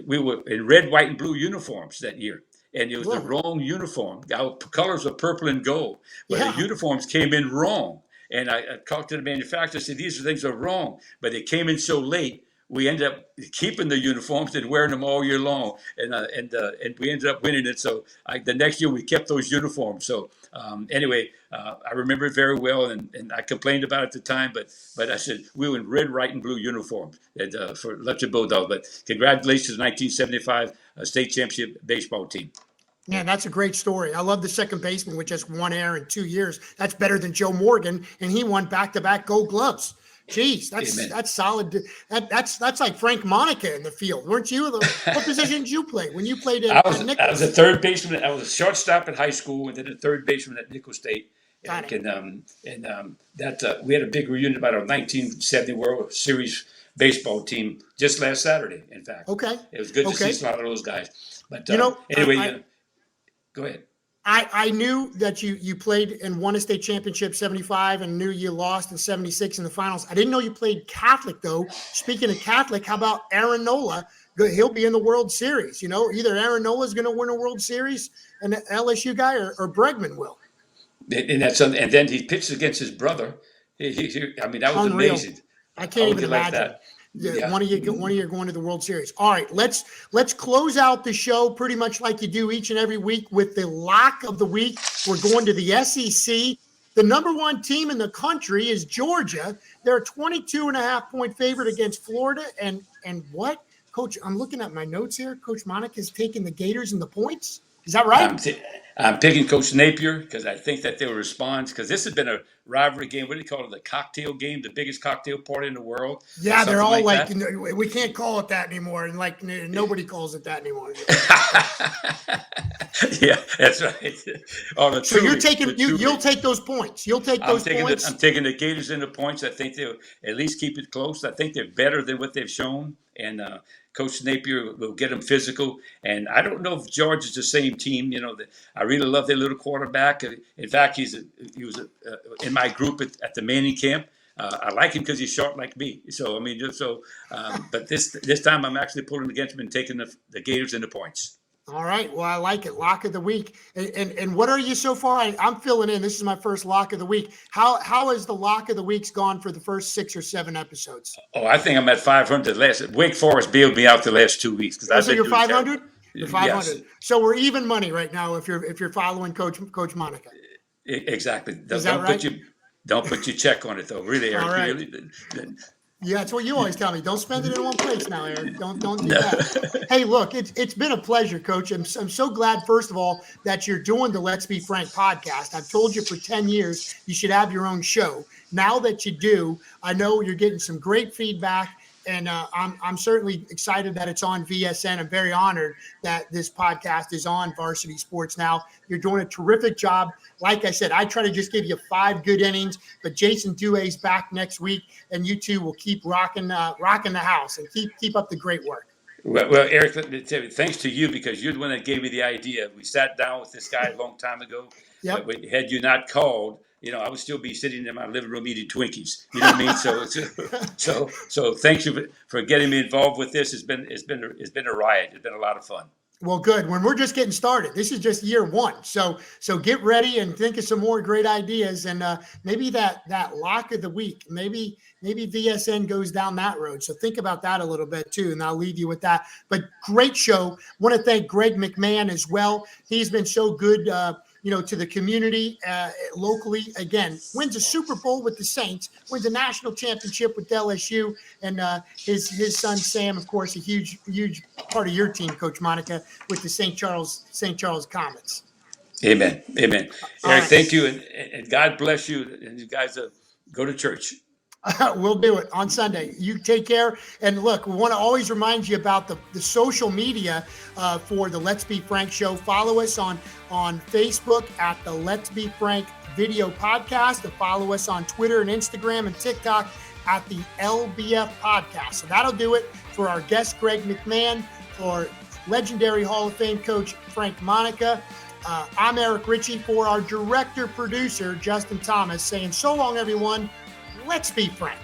we were in red, white, and blue uniforms that year. And it was the wrong uniform. Our colors are purple and gold, but the uniforms came in wrong. And I talked to the manufacturer, said, these things are wrong, but they came in so late, we ended up keeping the uniforms and wearing them all year long. And we ended up winning it. So the next year we kept those uniforms. So anyway, I remember it very well, and I complained about it at the time, but I said, we were in red, white, and blue uniforms for Lutcher Bulldogs. But congratulations to the 1975 state championship baseball team. Man, that's a great story. I love the second baseman with just 1 error in 2 years. That's better than Joe Morgan, and he won back-to-back Gold Gloves. Jeez, that's solid. That's like Frank Monica in the field, weren't you? What position did you play when you played at Nichols? I was a third baseman. I was a shortstop at high school, and then a third baseman at Nichols State. We had a big reunion about our 1970 World Series baseball team just last Saturday. In fact, okay, it was good to see a lot of those guys. But anyway. Go ahead. I knew that you played and won a state championship 75 and knew you lost in 76 in the finals. I didn't know you played Catholic, though. Speaking of Catholic, how about Aaron Nola? He'll be in the World Series. Either Aaron Nola is going to win a World Series, an LSU guy, or Bregman will. And and then he pitched against his brother. I mean, that was Unreal. amazing. I can't even like imagine. that. Yeah. One of you going to the World Series. All right, let's close out the show pretty much like you do each and every week with the lock of the week. We're going to the SEC. The number one team in the country is Georgia. They're a 22.5-point favorite against Florida. And what, Coach? I'm looking at my notes here. Coach Monica's taking the Gators in the points. Is that right? I'm picking Coach Napier because I think that they will respond, because this has been a rivalry game. What do you call it? The cocktail game, the biggest cocktail party in the world. Yeah, they're all like we can't call it that anymore, and like nobody calls it that anymore. Yeah, that's right. So you're taking you'll take those points. You'll take those points. I'm taking the Gators in the points. I think they'll at least keep it close. I think they're better than what they've shown, and Coach Napier will get them physical. And I don't know if Georgia's the same team. I really love their little quarterback. In fact, he was in my group at the Manning camp. I like him because he's short like me. So I mean, but this time I'm actually pulling against him and taking the Gators in the points. All right. Well, I like it. Lock of the week. And what are you so far? I'm filling in. This is my first lock of the week. How has the lock of the weeks gone for the first 6 or 7 episodes? Oh, I think I'm at 500. Wake Forest bailed me out the last 2 weeks because So you're 500. You're 500. Yes. So we're even money right now if you're following Coach Monica. Exactly. Is that right? Don't put your check on it though. Really, Eric. All right. Really. Yeah, that's what you always tell me. Don't spend it in one place now, Eric. Don't do that. Hey, look, it's been a pleasure, Coach. I'm so glad, first of all, that you're doing the Let's Be Frank podcast. I've told you for 10 years you should have your own show. Now that you do, I know you're getting some great feedback, and I'm certainly excited that it's on VSN. I'm very honored that this podcast is on Varsity Sports Now. You're doing a terrific job. Like I said, I try to just give you 5 good innings, but Jason Due's back next week, and you two will keep rocking the house and keep up the great work. Well, Eric, let me tell you, thanks to you, because you're the one that gave me the idea. We sat down with this guy a long time ago. Yep. But had you not called, I would still be sitting in my living room eating Twinkies. You know what I mean? So thanks you for getting me involved with this. It's been a riot. It's been a lot of fun. Well, good. When we're just getting started, this is just year 1. So get ready and think of some more great ideas, and maybe that lock of the week, maybe VSN goes down that road. So think about that a little bit too, and I'll leave you with that. But great show. Want to thank Greg McMahon as well. He's been so good, to the community locally. Again, wins a Super Bowl with the Saints, wins a national championship with LSU, and his son Sam, of course, a huge part of your team, Coach Monica, with the St. Charles Comets. Amen. Eric, right. Thank you, and God bless you. And you guys go to church. We'll do it on Sunday. You take care. And look, we want to always remind you about the social media for the Let's Be Frank show. Follow us on Facebook at the Let's Be Frank video podcast, and follow us on Twitter and Instagram and TikTok at the LBF podcast. So that'll do it for our guest, Greg McMahon, for legendary Hall of Fame coach Frank Monica. I'm Eric Richey, for our director producer, Justin Thomas, saying so long, everyone. Let's be Frank.